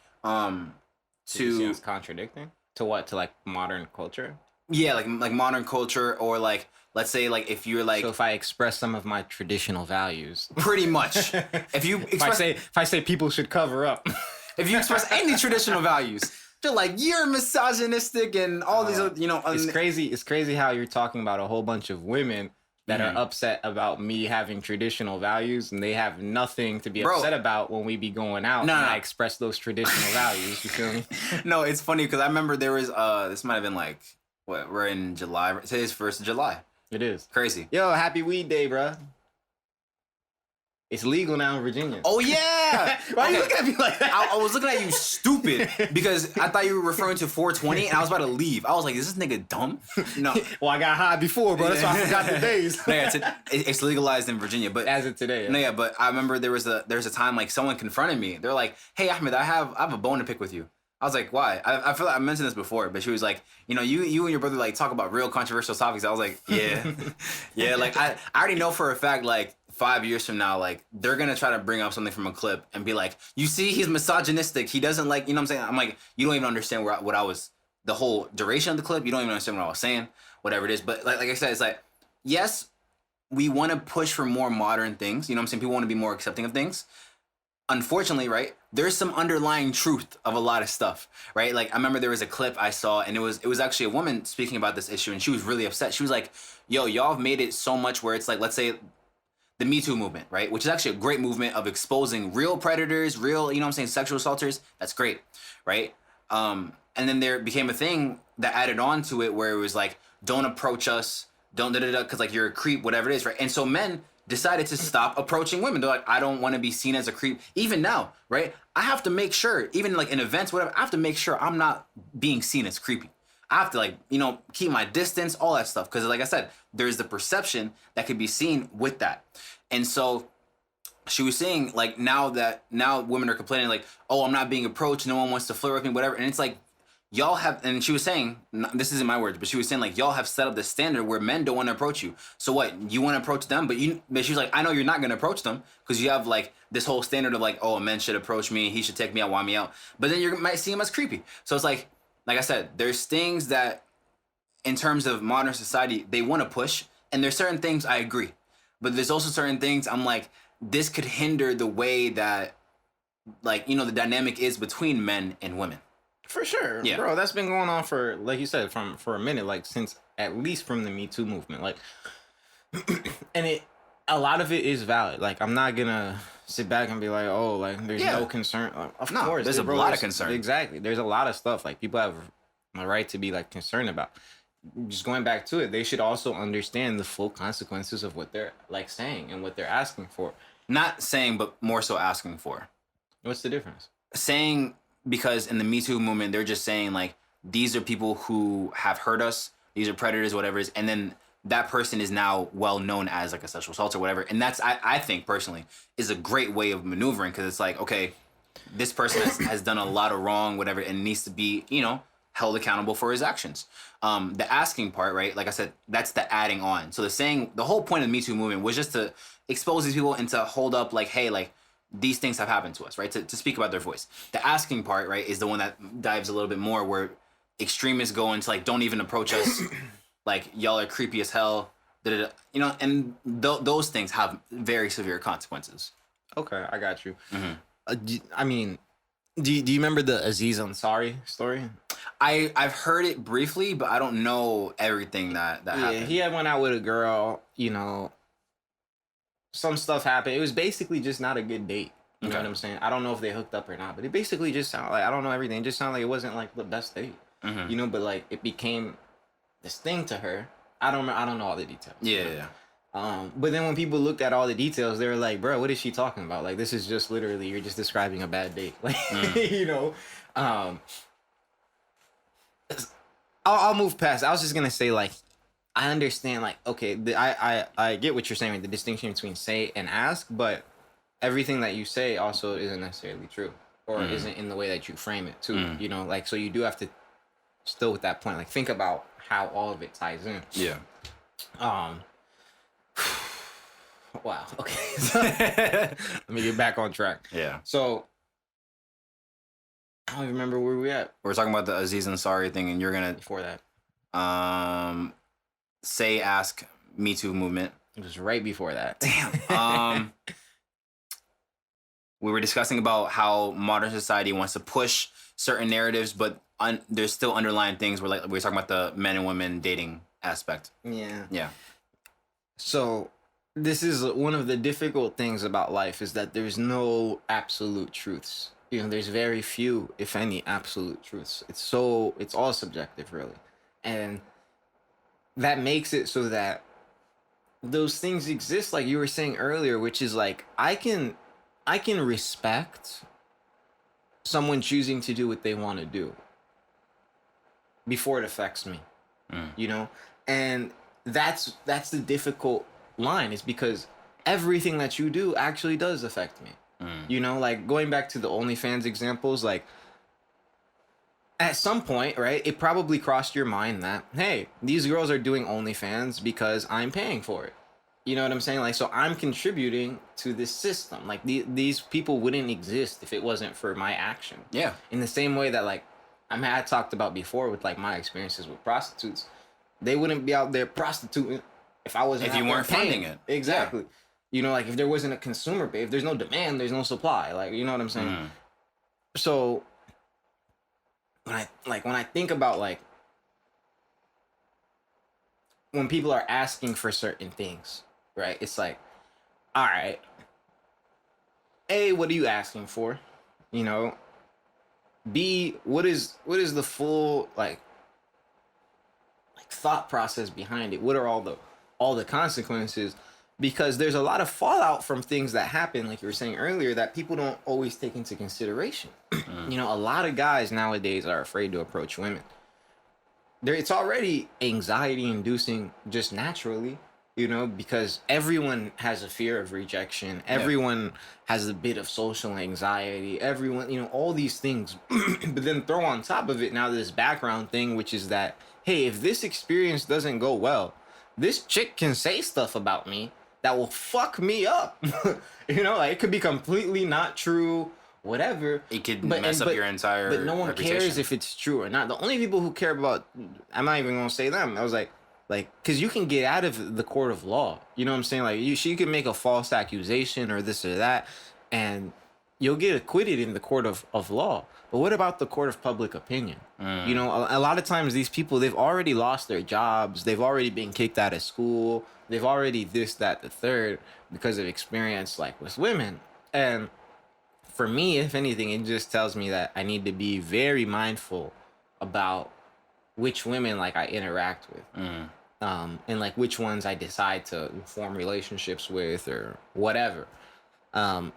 it's contradicting to what? To like modern culture? Yeah, like modern culture, or like let's say like if you're like So if I express some of my traditional values, pretty much if you express if I say people should cover up, if you express any traditional values, they're like you're misogynistic and all these other, you know. it's crazy. It's crazy how you're talking about a whole bunch of women that Mhm. are upset about me having traditional values, and they have nothing to be Bro. upset about when we be going out. No, and no. I express those traditional values. You feel me? No, it's funny because I remember there was this might have been like what, we're in July. Today's 1st of July. It is. Crazy. Yo, happy weed day, bruh. It's legal now in Virginia. Oh yeah. Why you Okay. looking at me like that? I was looking at you stupid because I thought you were referring to 420 and I was about to leave. I was like, is this nigga dumb? No. Well, I got high before, bro. That's why I forgot the days. No, yeah, it's legalized in Virginia, but As of today. no, yeah, but I remember there was a time like someone confronted me. They're like, "Hey Ahmed, I have a bone to pick with you." I was like, "Why?" I feel like I mentioned this before, but she was like, "You know, you and your brother like talk about real controversial topics." I was like, "Yeah, yeah." Like I already know for a fact like 5 years from now, like they're gonna try to bring up something from a clip and be like, "You see, he's misogynistic. He doesn't like," you know what I'm saying? I'm like, you don't even understand what I was, the whole duration of the clip. You don't even understand what I was saying, whatever it is. But like I said, it's like, yes, we want to push for more modern things. You know what I'm saying? People want to be more accepting of things. Unfortunately, right, there's some underlying truth of a lot of stuff, right? Like I remember there was a clip I saw and it was actually a woman speaking about this issue and she was really upset. She was like, yo, y'all have made it so much where it's like, let's say the Me Too movement, right? Which is actually a great movement of exposing real predators, real, you know what I'm saying, sexual assaulters. That's great, right? And then there became a thing that added on to it where it was like, don't approach us, don't da-da-da, because like you're a creep, whatever it is, right? And so men decided to stop approaching women. They're like, I don't want to be seen as a creep. Even now, right? I have to make sure, even like in events, whatever, I have to make sure I'm not being seen as creepy. I have to like, you know, keep my distance, all that stuff. Because like I said, there's the perception that could be seen with that. And so she was saying like now women are complaining like, oh, I'm not being approached. No one wants to flirt with me, whatever. And it's like, y'all have, and she was saying, this isn't my words, but she was saying like, y'all have set up the standard where men don't want to approach you. So what, you want to approach them, but she was like, I know you're not going to approach them because you have like this whole standard of like, oh, a man should approach me. He should take me out, want me out. But then you might see him as creepy. So it's like I said, there's things that in terms of modern society, they want to push. And there's certain things I agree. But there's also certain things I'm like, this could hinder the way that like, you know, the dynamic is between men and women. For sure, Yeah. bro. That's been going on for, like you said, for a minute, like since at least from the Me Too movement, like, and a lot of it is valid. Like, I'm not gonna sit back and be like, oh, like there's Yeah. no concern. Like, of No, course, there's a bro, lot of concern. Exactly, there's a lot of stuff like people have a right to be like concerned about. Just going back to it, they should also understand the full consequences of what they're like saying and what they're asking for. Not saying, but more so asking for. What's the difference? Saying, because in the Me Too movement, they're just saying like, these are people who have hurt us. These are predators, whatever it is. And then that person is now well known as like a sexual assault or whatever. And that's, I think personally, is a great way of maneuvering, because it's like, okay, this person has done a lot of wrong, whatever, and needs to be, you know, held accountable for his actions. The asking part, right? Like I said, that's the adding on. So the saying, the whole point of the Me Too movement was just to expose these people and to hold up like, hey, like, these things have happened to us, right? To speak about their voice. The asking part, right, is the one that dives a little bit more, where extremists go into like, don't even approach us, like, y'all are creepy as hell, you know, and those things have very severe consequences. Okay, I got you. I mean, do you remember the Aziz Ansari story? I've heard it briefly, but I don't know everything that happened. He had went out with a girl, you know, some stuff happened. It was basically just not a good date. You know what I'm saying? I don't know if they hooked up or not, but it basically just sounded like, I don't know everything. It just sounded like it wasn't like the best date. You know, but like it became this thing to her. I don't know all the details. Yeah. But then when people looked at all the details, they were like, bro, what is she talking about? Like, this is just literally, you're just describing a bad date. Like, you know, I'll move past. I was just going to say, like, I understand, like, okay, I get what you're saying, like, the distinction between say and ask, but everything that you say also isn't necessarily true, or isn't in the way that you frame it too, you know, like, so you do have to still with that point, like, think about how all of it ties in. Yeah. Wow. Okay. So, let me get back on track. Yeah. So I don't even remember where we at. We're talking about the Aziz Ansari thing, and you're gonna Before that. Say, ask, Me Too movement. It was right before that. Damn. We were discussing about how modern society wants to push certain narratives, but there's still underlying things where, like, we were talking about the men and women dating aspect. Yeah. Yeah. So this is one of the difficult things about life, is that there's no absolute truths. You know, there's very few, if any, absolute truths. It's all subjective, really. And that makes it so that those things exist, like you were saying earlier, which is like, I can respect someone choosing to do what they want to do before it affects me. You know? And that's the difficult line, is because everything that you do actually does affect me. You know, like going back to the OnlyFans examples, like at some point, right, it probably crossed your mind that, hey, these girls are doing OnlyFans because I'm paying for it. You know what I'm saying? Like, so I'm contributing to this system. Like, these people wouldn't exist if it wasn't for my action. Yeah. In the same way that, like, I talked about before with, like, my experiences with prostitutes. They wouldn't be out there prostituting if I wasn't. If you weren't funding it. Exactly. Yeah. You know, like, if there wasn't a consumer base, if there's no demand, there's no supply. Like, you know what I'm saying? So when I think about, like, when people are asking for certain things, right? It's like, all right, A, what are you asking for? You know, B, what is the full like thought process behind it? What are all the consequences? Because there's a lot of fallout from things that happen, like you were saying earlier, that people don't always take into consideration. You know, a lot of guys nowadays are afraid to approach women. It's already anxiety inducing just naturally, you know, because everyone has a fear of rejection. Everyone has a bit of social anxiety. Everyone, you know, all these things. But then throw on top of it now this background thing, which is that, hey, if this experience doesn't go well, this chick can say stuff about me that will fuck me up. You know, like, it could be completely not true, whatever. It could mess up your entire But no one reputation. cares if it's true or not. The only people who care about, I'm not even gonna say them. I was like, because you can get out of the court of law. You know what I'm saying? Like, she can make a false accusation or this or that, and you'll get acquitted in the court of law. But what about the court of public opinion? You know, a lot of times these people, they've already lost their jobs. They've already been kicked out of school. They've already this, that, the third, because of experience, like, with women. And for me, if anything, it just tells me that I need to be very mindful about which women, like, I interact with. And, like, which ones I decide to form relationships with or whatever. Um,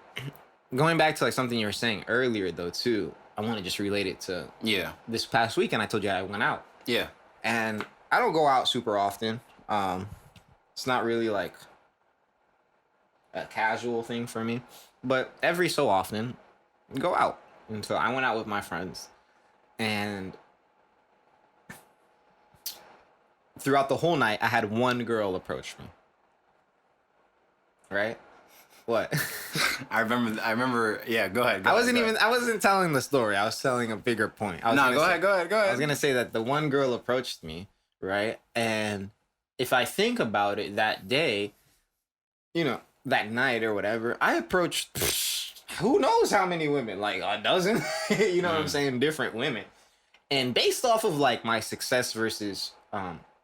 going back to like something you were saying earlier though too, I want to just relate it to Yeah. this past weekend. I told you I went out, Yeah. and I don't go out super often. It's not really like a casual thing for me, but every so often, go out. And so I went out with my friends, and throughout the whole night, I had one girl approach me. Right? What? I remember. Yeah, go ahead. I wasn't telling the story. I was telling a bigger point. Go ahead. I was gonna say that the one girl approached me, right? And if I think about it, that day, that night or whatever, I approached who knows how many women, like a dozen, you know what I'm saying? Different women. And based off of like my success versus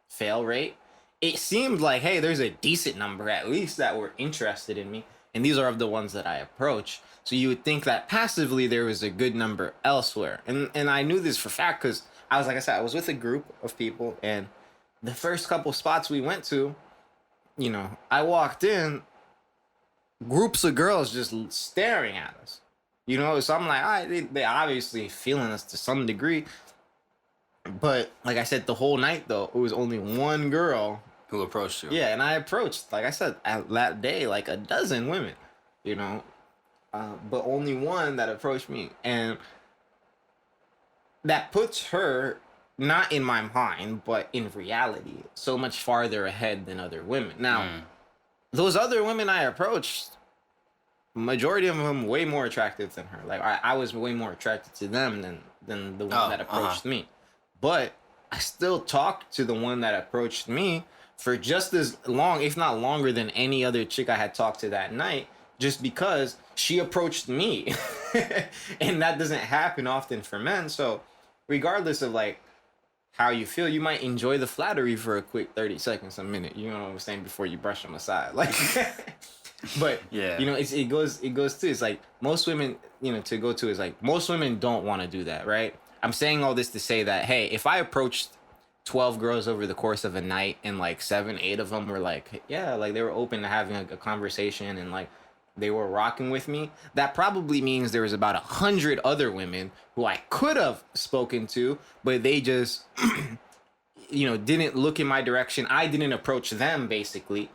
fail rate, it seemed like, hey, there's a decent number at least that were interested in me. And these are of the ones that I approach. So you would think that passively there was a good number elsewhere. And I knew this for fact because like I said, I was with a group of people, and the first couple spots we went to, I walked in, groups of girls just staring at us. So I'm like, all right, they obviously feeling us to some degree. But like I said, the whole night though, it was only one girl who approached you. Yeah, and I approached, like I said, that day, like a dozen women, but only one that approached me. And that puts her, not in my mind, but in reality, so much farther ahead than other women. Now, those other women I approached, majority of them way more attractive than her. Like, I was way more attracted to them than the one that approached me. But I still talked to the one that approached me for just as long, if not longer, than any other chick I had talked to that night, just because she approached me. And that doesn't happen often for men. So regardless of like how you feel, you might enjoy the flattery for a quick 30 seconds, a minute, you know what I'm saying, before you brush them aside. Like, but yeah, it goes to, it's like most women, to go to is like most women don't want to do that, right? I'm saying all this to say that, hey, if I approached 12 girls over the course of a night and like 7, 8 of them were like, yeah, like they were open to having a conversation and like they were rocking with me, that probably means there was about 100 other women who I could have spoken to, but they just, didn't look in my direction. I didn't approach them basically.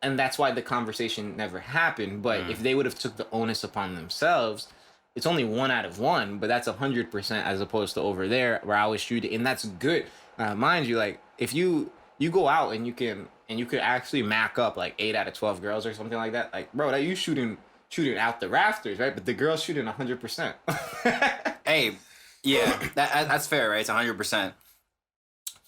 And that's why the conversation never happened. But if they would have took the onus upon themselves, it's only 1 out of 1, but that's 100% as opposed to over there where I was shooting. And that's good. Mind you, like if you go out and you could actually mac up like 8 out of 12 girls or something like that, like bro, that you shooting out the rafters, right? But the girls shooting 100%. Hey, yeah, that's fair, right? It's 100%.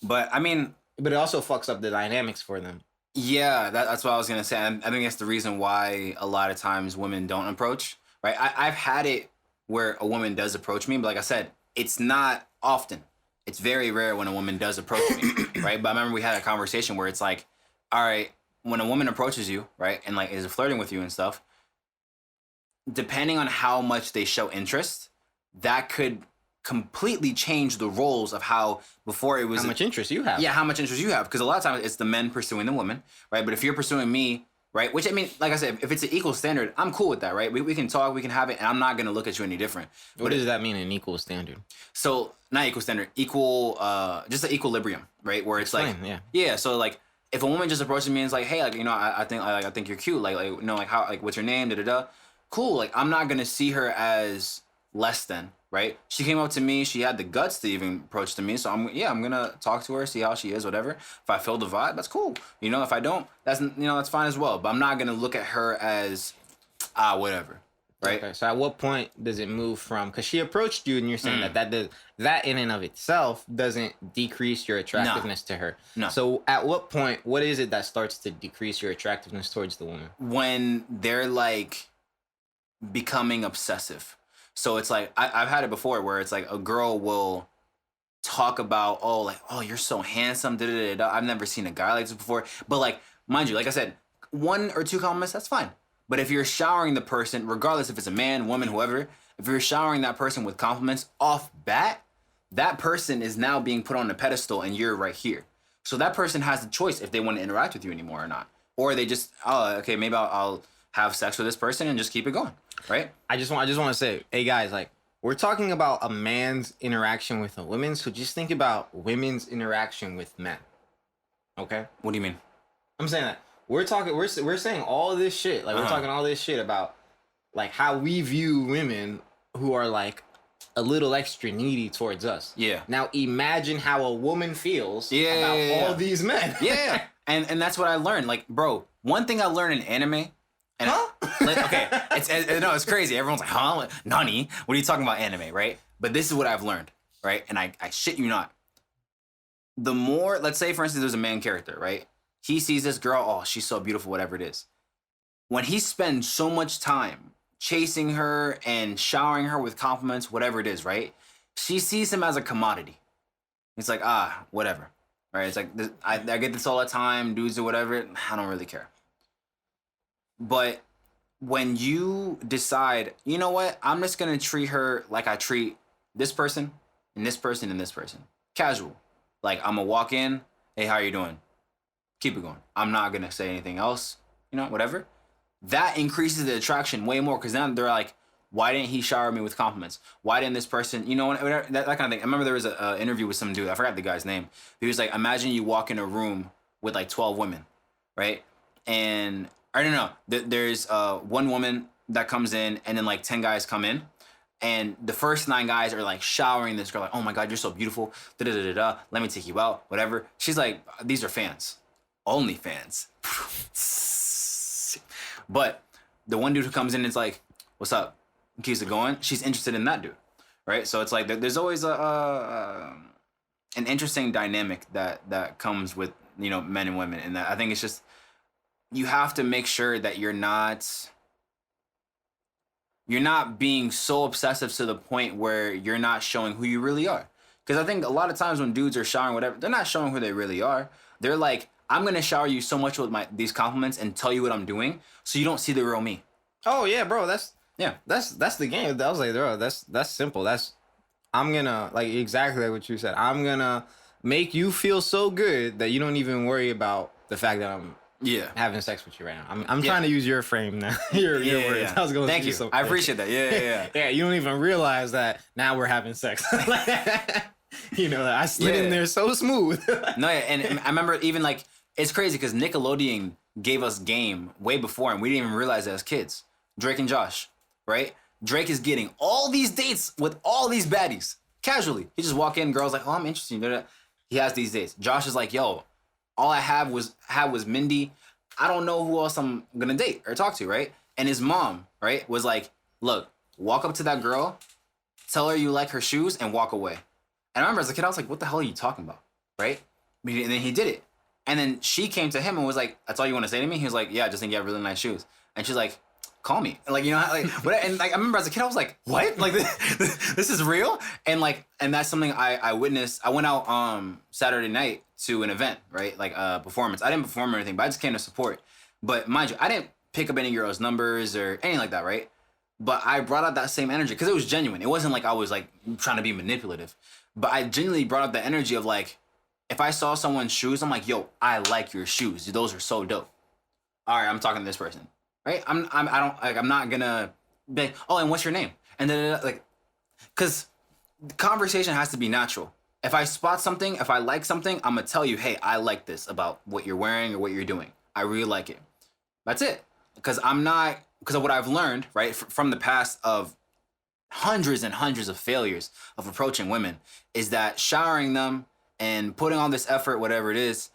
But I mean, but it also fucks up the dynamics for them. Yeah, that's what I was gonna say. I think that's the reason why a lot of times women don't approach, right? I've had it where a woman does approach me, but like I said, it's not often. It's very rare when a woman does approach me, right? But I remember we had a conversation where it's like, all right, when a woman approaches you, right, and like is flirting with you and stuff, depending on how much they show interest, that could completely change the roles of how before it was how much interest you have. Yeah, how much interest you have. Because a lot of times it's the men pursuing the woman, right? But if you're pursuing me, right, which I mean, like I said, if it's an equal standard, I'm cool with that, right? We can talk, we can have it, and I'm not gonna look at you any different. What does that mean, an equal standard? So not equal standard, equal, just an equilibrium, right? Where it's like, yeah. So like, if a woman just approaches me and is like, hey, like I think you're cute, like how, like what's your name, da da da, cool. Like I'm not gonna see her as less than. Right? She came up to me. She had the guts to even approach to me. So I'm gonna talk to her, see how she is, whatever. If I feel the vibe, that's cool. If I don't, that's fine as well. But I'm not gonna look at her as whatever. Right? Okay. So at what point does it move from? Because she approached you, and you're saying that in and of itself doesn't decrease your attractiveness to her. No. So at what point? What is it that starts to decrease your attractiveness towards the woman? When they're like becoming obsessive. So it's like, I've had it before where it's like a girl will talk about, oh, you're so handsome, da-da-da-da. I've never seen a guy like this before. But like, mind you, like I said, 1 or 2 compliments, that's fine. But if you're showering the person, regardless if it's a man, woman, whoever, if you're showering that person with compliments off bat, that person is now being put on a pedestal and you're right here. So that person has the choice if they want to interact with you anymore or not. Or they just, okay, maybe I'll have sex with this person and just keep it going, right? I just want to say, hey guys, like we're talking about a man's interaction with a woman, so just think about women's interaction with men. Okay? What do you mean? I'm saying that we're saying all this shit, like we're talking all this shit about like how we view women who are like a little extra needy towards us. Yeah. Now imagine how a woman feels about all these men. Yeah. And that's what I learned. Like, bro, one thing I learned in anime. And like, okay, it's crazy. Everyone's like, huh? Nani? What are you talking about anime, right? But this is what I've learned, right? And I shit you not. The more, let's say, for instance, there's a main character, right? He sees this girl, oh, she's so beautiful, whatever it is. When he spends so much time chasing her and showering her with compliments, whatever it is, right? She sees him as a commodity. It's like, whatever, right? It's like, I get this all the time, dudes or whatever, I don't really care. But when you decide, you know what, I'm just going to treat her like I treat this person and this person and this person. Casual. Like, I'm going to walk in, hey, how you doing? Keep it going. I'm not going to say anything else, whatever. That increases the attraction way more because then they're like, why didn't he shower me with compliments? Why didn't this person, whatever, that kind of thing. I remember there was an interview with some dude. I forgot the guy's name. He was like, imagine you walk in a room with like 12 women, right? And I don't know. There's one woman that comes in and then like 10 guys come in. And the first 9 guys are like showering this girl like, oh my God, you're so beautiful. Da-da-da-da-da. Let me take you out, whatever. She's like, these are fans. OnlyFans. But the one dude who comes in is like, what's up? And keeps it going. She's interested in that dude, right? So it's like there's always an interesting dynamic that comes with men and women, and that I think it's just you have to make sure that you're not being so obsessive to the point where you're not showing who you really are. Because I think a lot of times when dudes are showering whatever, they're not showing who they really are. They're like, I'm gonna shower you so much with these compliments and tell you what I'm doing, so you don't see the real me. Oh yeah, bro. That's the game. I was like, bro, that's simple. I'm gonna like exactly like what you said. I'm gonna make you feel so good that you don't even worry about the fact that I'm having sex with you right now. I'm trying to use your frame now. your words. Yeah. I was going. Thank you. I appreciate that. Yeah. Yeah. You don't even realize that now we're having sex. I slid in there so smooth. No, yeah, and I remember even like. It's crazy because Nickelodeon gave us game way before and we didn't even realize it as kids. Drake and Josh, right? Drake is getting all these dates with all these baddies. Casually. He just walk in, girls like, oh, I'm interested. He has these dates. Josh is like, yo, all I had was Mindy. I don't know who else I'm gonna date or talk to, right? And his mom, right, was like, look, walk up to that girl, tell her you like her shoes, and walk away. And I remember as a kid, I was like, what the hell are you talking about? Right? And then he did it. And then she came to him and was like, that's all you want to say to me? He was like, yeah, I just think you have really nice shoes. And she's like, call me. And like, and like, I remember as a kid, I was like, what? Like, this is real? And that's something I witnessed. I went out Saturday night to an event, right? Like a performance. I didn't perform or anything, but I just came to support. But mind you, I didn't pick up any girls' numbers or anything like that, right? But I brought out that same energy because it was genuine. It wasn't like I was like trying to be manipulative. But I genuinely brought out the energy of like, if I saw someone's shoes, I'm like, yo, I like your shoes. Those are so dope. All right, I'm talking to this person, right? I'm not gonna be like, oh, and what's your name? And then like, cause the conversation has to be natural. If I spot something, if I like something, I'm gonna tell you, hey, I like this about what you're wearing or what you're doing. I really like it. That's it. Because of what I've learned, right, from the past of hundreds and hundreds of failures of approaching women, is that showering them and putting all this effort, whatever it is,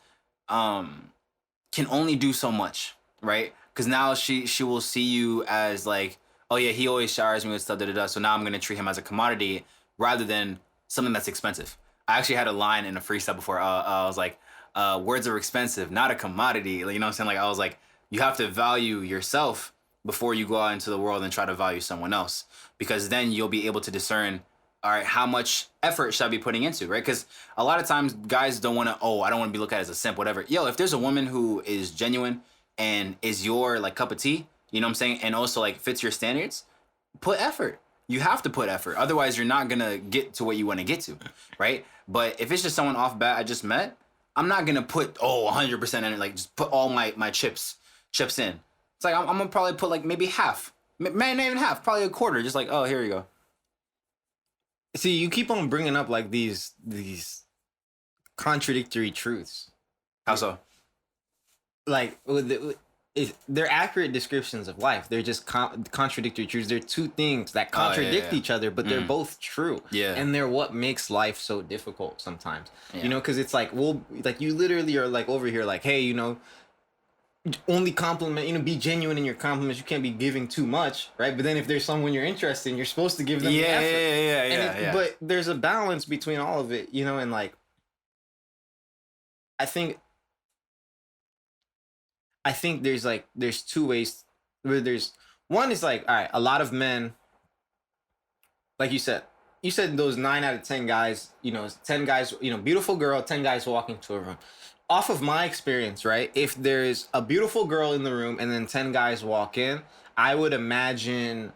can only do so much, right? Because now she will see you as like, oh yeah, he always showers me with stuff, so now I'm going to treat him as a commodity rather than something that's expensive. I actually had a line in a freestyle before. I was like, words are expensive, not a commodity. You know what I'm saying? Like, I was like, you have to value yourself before you go out into the world and try to value someone else. Because then you'll be able to discern, all right, how much effort should I be putting into, right? Because a lot of times guys don't want to, I don't want to be looked at as a simp, whatever. Yo, if there's a woman who is genuine and is your like cup of tea, you know what I'm saying? And also like fits your standards, put effort. You have to put effort. Otherwise, you're not going to get to what you want to get to, right? But if it's just someone off bat I just met, I'm not going to put, 100% in it. Like just put all my chips in. It's like I'm gonna probably put like maybe half, man, not even half, probably a quarter. Just like, oh, here you go. See, you keep on bringing up like these contradictory truths. How so? Like they're accurate descriptions of life. They're just contradictory truths. They're two things that contradict each other, but they're both true. Yeah. And they're what makes life so difficult sometimes. Yeah. You know, because it's like, well, like you literally are like over here like, hey, you know, only compliment, you know, be genuine in your compliments. You can't be giving too much, right? But then if there's someone you're interested in, you're supposed to give them the effort. Yeah. But there's a balance between all of it, you know, and like I think there's two ways where there's one is like, all right, a lot of men, like you said those 9 out of 10 guys, you know, 10 guys, you know, beautiful girl, 10 guys walk into a room. Off of my experience, right? If there's a beautiful girl in the room and then 10 guys walk in, I would imagine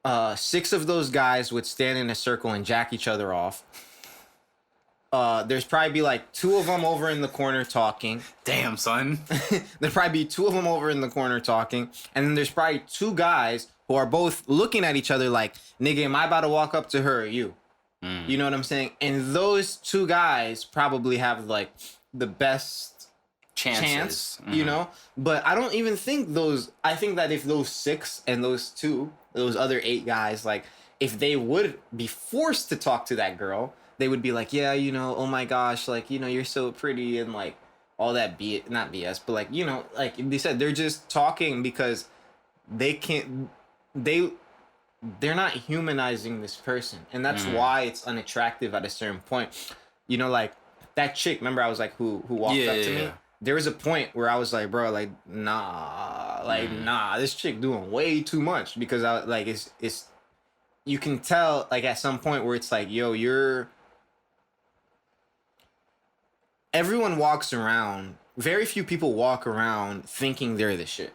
6 of those guys would stand in a circle and jack each other off. There's probably be like 2 of them over in the corner talking. Damn, son. There'd probably be 2 of them over in the corner talking. And then there's probably 2 guys who are both looking at each other like, nigga, am I about to walk up to her or you? You know what I'm saying? And those 2 guys probably have like the best chance, you know? But I don't even think I think that if those 6 and those 2, those other 8 guys, like, if they would be forced to talk to that girl, they would be like, yeah, you know, oh my gosh, like, you know, you're so pretty and like all that not BS, but like, you know, like they said, they're just talking because they're not humanizing this person. And that's why it's unattractive at a certain point. You know, like that chick, remember I was like, who walked up to me? There was a point where I was like, bro, like, nah, this chick doing way too much, because I like, it's, you can tell like at some point where it's like, yo, everyone walks around, very few people walk around thinking they're the shit.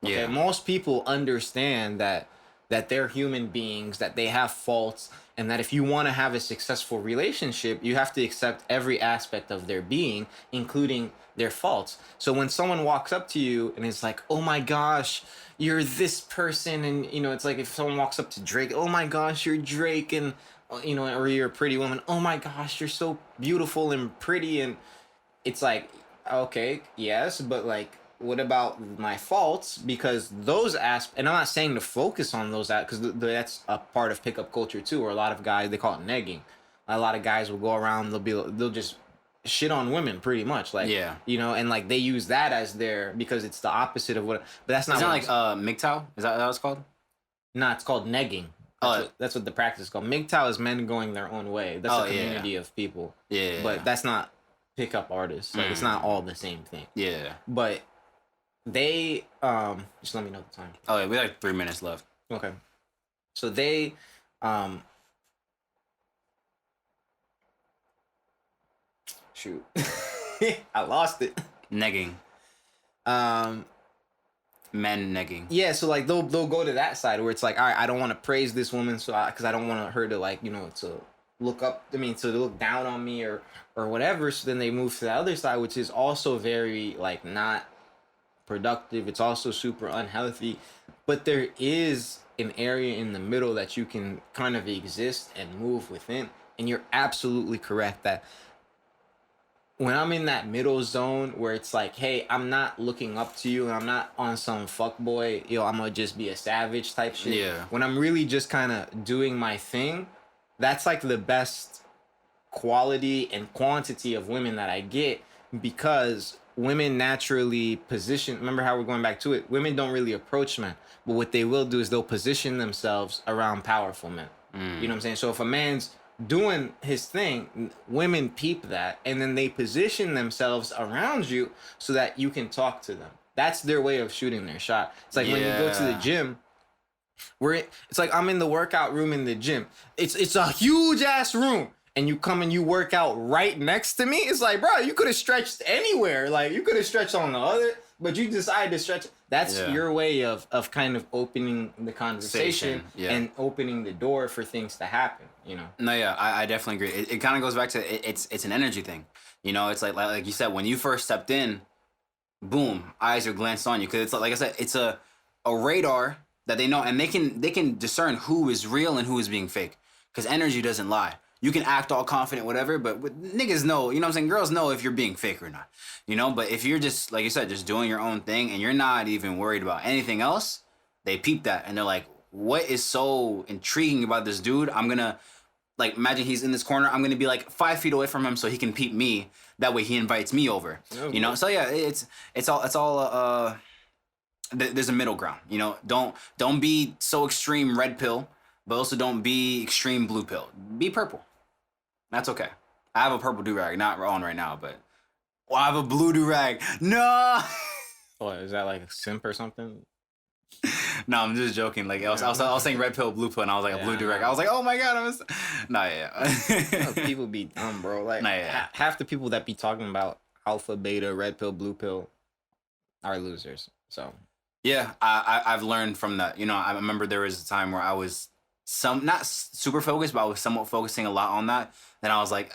Okay? Yeah. Most people understand that they're human beings, that they have faults, and that if you want to have a successful relationship, you have to accept every aspect of their being, including their faults. So when someone walks up to you and is like, oh my gosh, you're this person, and you know, it's like if someone walks up to Drake, oh my gosh, you're Drake, and you know, or you're a pretty woman, oh my gosh, you're so beautiful and pretty, and it's like, okay, yes, but like, what about my faults? Because those and I'm not saying to focus on those because that's a part of pickup culture too, where a lot of guys, they call it negging. A lot of guys will go around, they'll just shit on women pretty much, like, you know, and like they use that as because it's the opposite of what, but that's not. It's not like MGTOW? Is that what it's called? No, it's called negging. That's what the practice is called. MGTOW is men going their own way. That's a community of people. But that's not pickup artists. Like it's not all the same thing. But they just let me know the time. Oh yeah, we have like 3 minutes left. Okay. So they shoot. I lost it. Negging. Men negging. Yeah, so like they'll go to that side where it's like, all right, I don't want to praise this woman, so because I don't want her to, like, you know, to look up, to look down on me or whatever. So then they move to the other side, which is also very like not productive. It's also super unhealthy, but there is an area in the middle that you can kind of exist and move within. And you're absolutely correct that when I'm in that middle zone where it's like, hey, I'm not looking up to you and I'm not on some fuckboy, yo, I'm gonna just be a savage type shit. Yeah. When I'm really just kind of doing my thing, that's like the best quality and quantity of women that I get, because women naturally position. Remember how we're going back to it? Women don't really approach men, but what they will do is they'll position themselves around powerful men. You know what I'm saying? So if a man's doing his thing, women peep that, and then they position themselves around you so that you can talk to them. That's their way of shooting their shot. It's like when you go to the gym, it's like I'm in the workout room in the gym. It's a huge ass room, and you come and you work out right next to me. It's like, bro, you could have stretched anywhere. Like you could have stretched on the other, but you decided to stretch. That's your way of kind of opening the conversation and opening the door for things to happen, you know? No, yeah, I definitely agree. It kind of goes back to it's an energy thing. You know, it's like you said, when you first stepped in, boom, eyes are glanced on you, because it's like I said, it's a radar that they know, and they can discern who is real and who is being fake, because energy doesn't lie. You can act all confident, whatever, but niggas know, you know what I'm saying? Girls know if you're being fake or not, you know? But if you're just, like you said, just doing your own thing and you're not even worried about anything else, they peep that and they're like, what is so intriguing about this dude? I'm gonna, like, imagine he's in this corner. I'm gonna be like 5 feet away from him so he can peep me. That way he invites me over, you know? So yeah, it's all, there's a middle ground, you know? Don't be so extreme red pill, but also don't be extreme blue pill. Be purple. That's okay. I have a purple do-rag, not on right now, but I have a blue do-rag. No! What, is that like a simp or something? No, I'm just joking. Like I was saying red pill, blue pill, and I was like a blue do-rag. I was like, oh my god, Nah, yeah. People be dumb, bro. Like Nah, yeah. half the people that be talking about alpha, beta, red pill, blue pill are losers. So Yeah, I've learned from that. You know, I remember there was a time where I was not super focused, but I was somewhat focusing a lot on that. Then I was like,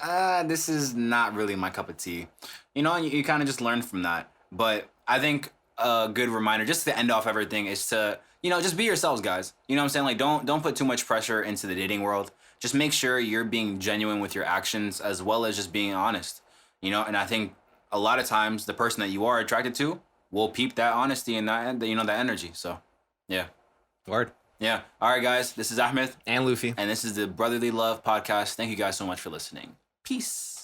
this is not really my cup of tea. You know, and you kind of just learn from that. But I think a good reminder, just to end off everything, is to, you know, just be yourselves, guys. You know what I'm saying? Like, don't put too much pressure into the dating world. Just make sure you're being genuine with your actions as well as just being honest. You know, and I think a lot of times the person that you are attracted to will peep that honesty and that, you know, that energy. So, yeah. word. Yeah. All right, guys. This is Ahmed And Luffy. and this is the Brotherly Love Podcast. Thank you guys so much for listening. Peace.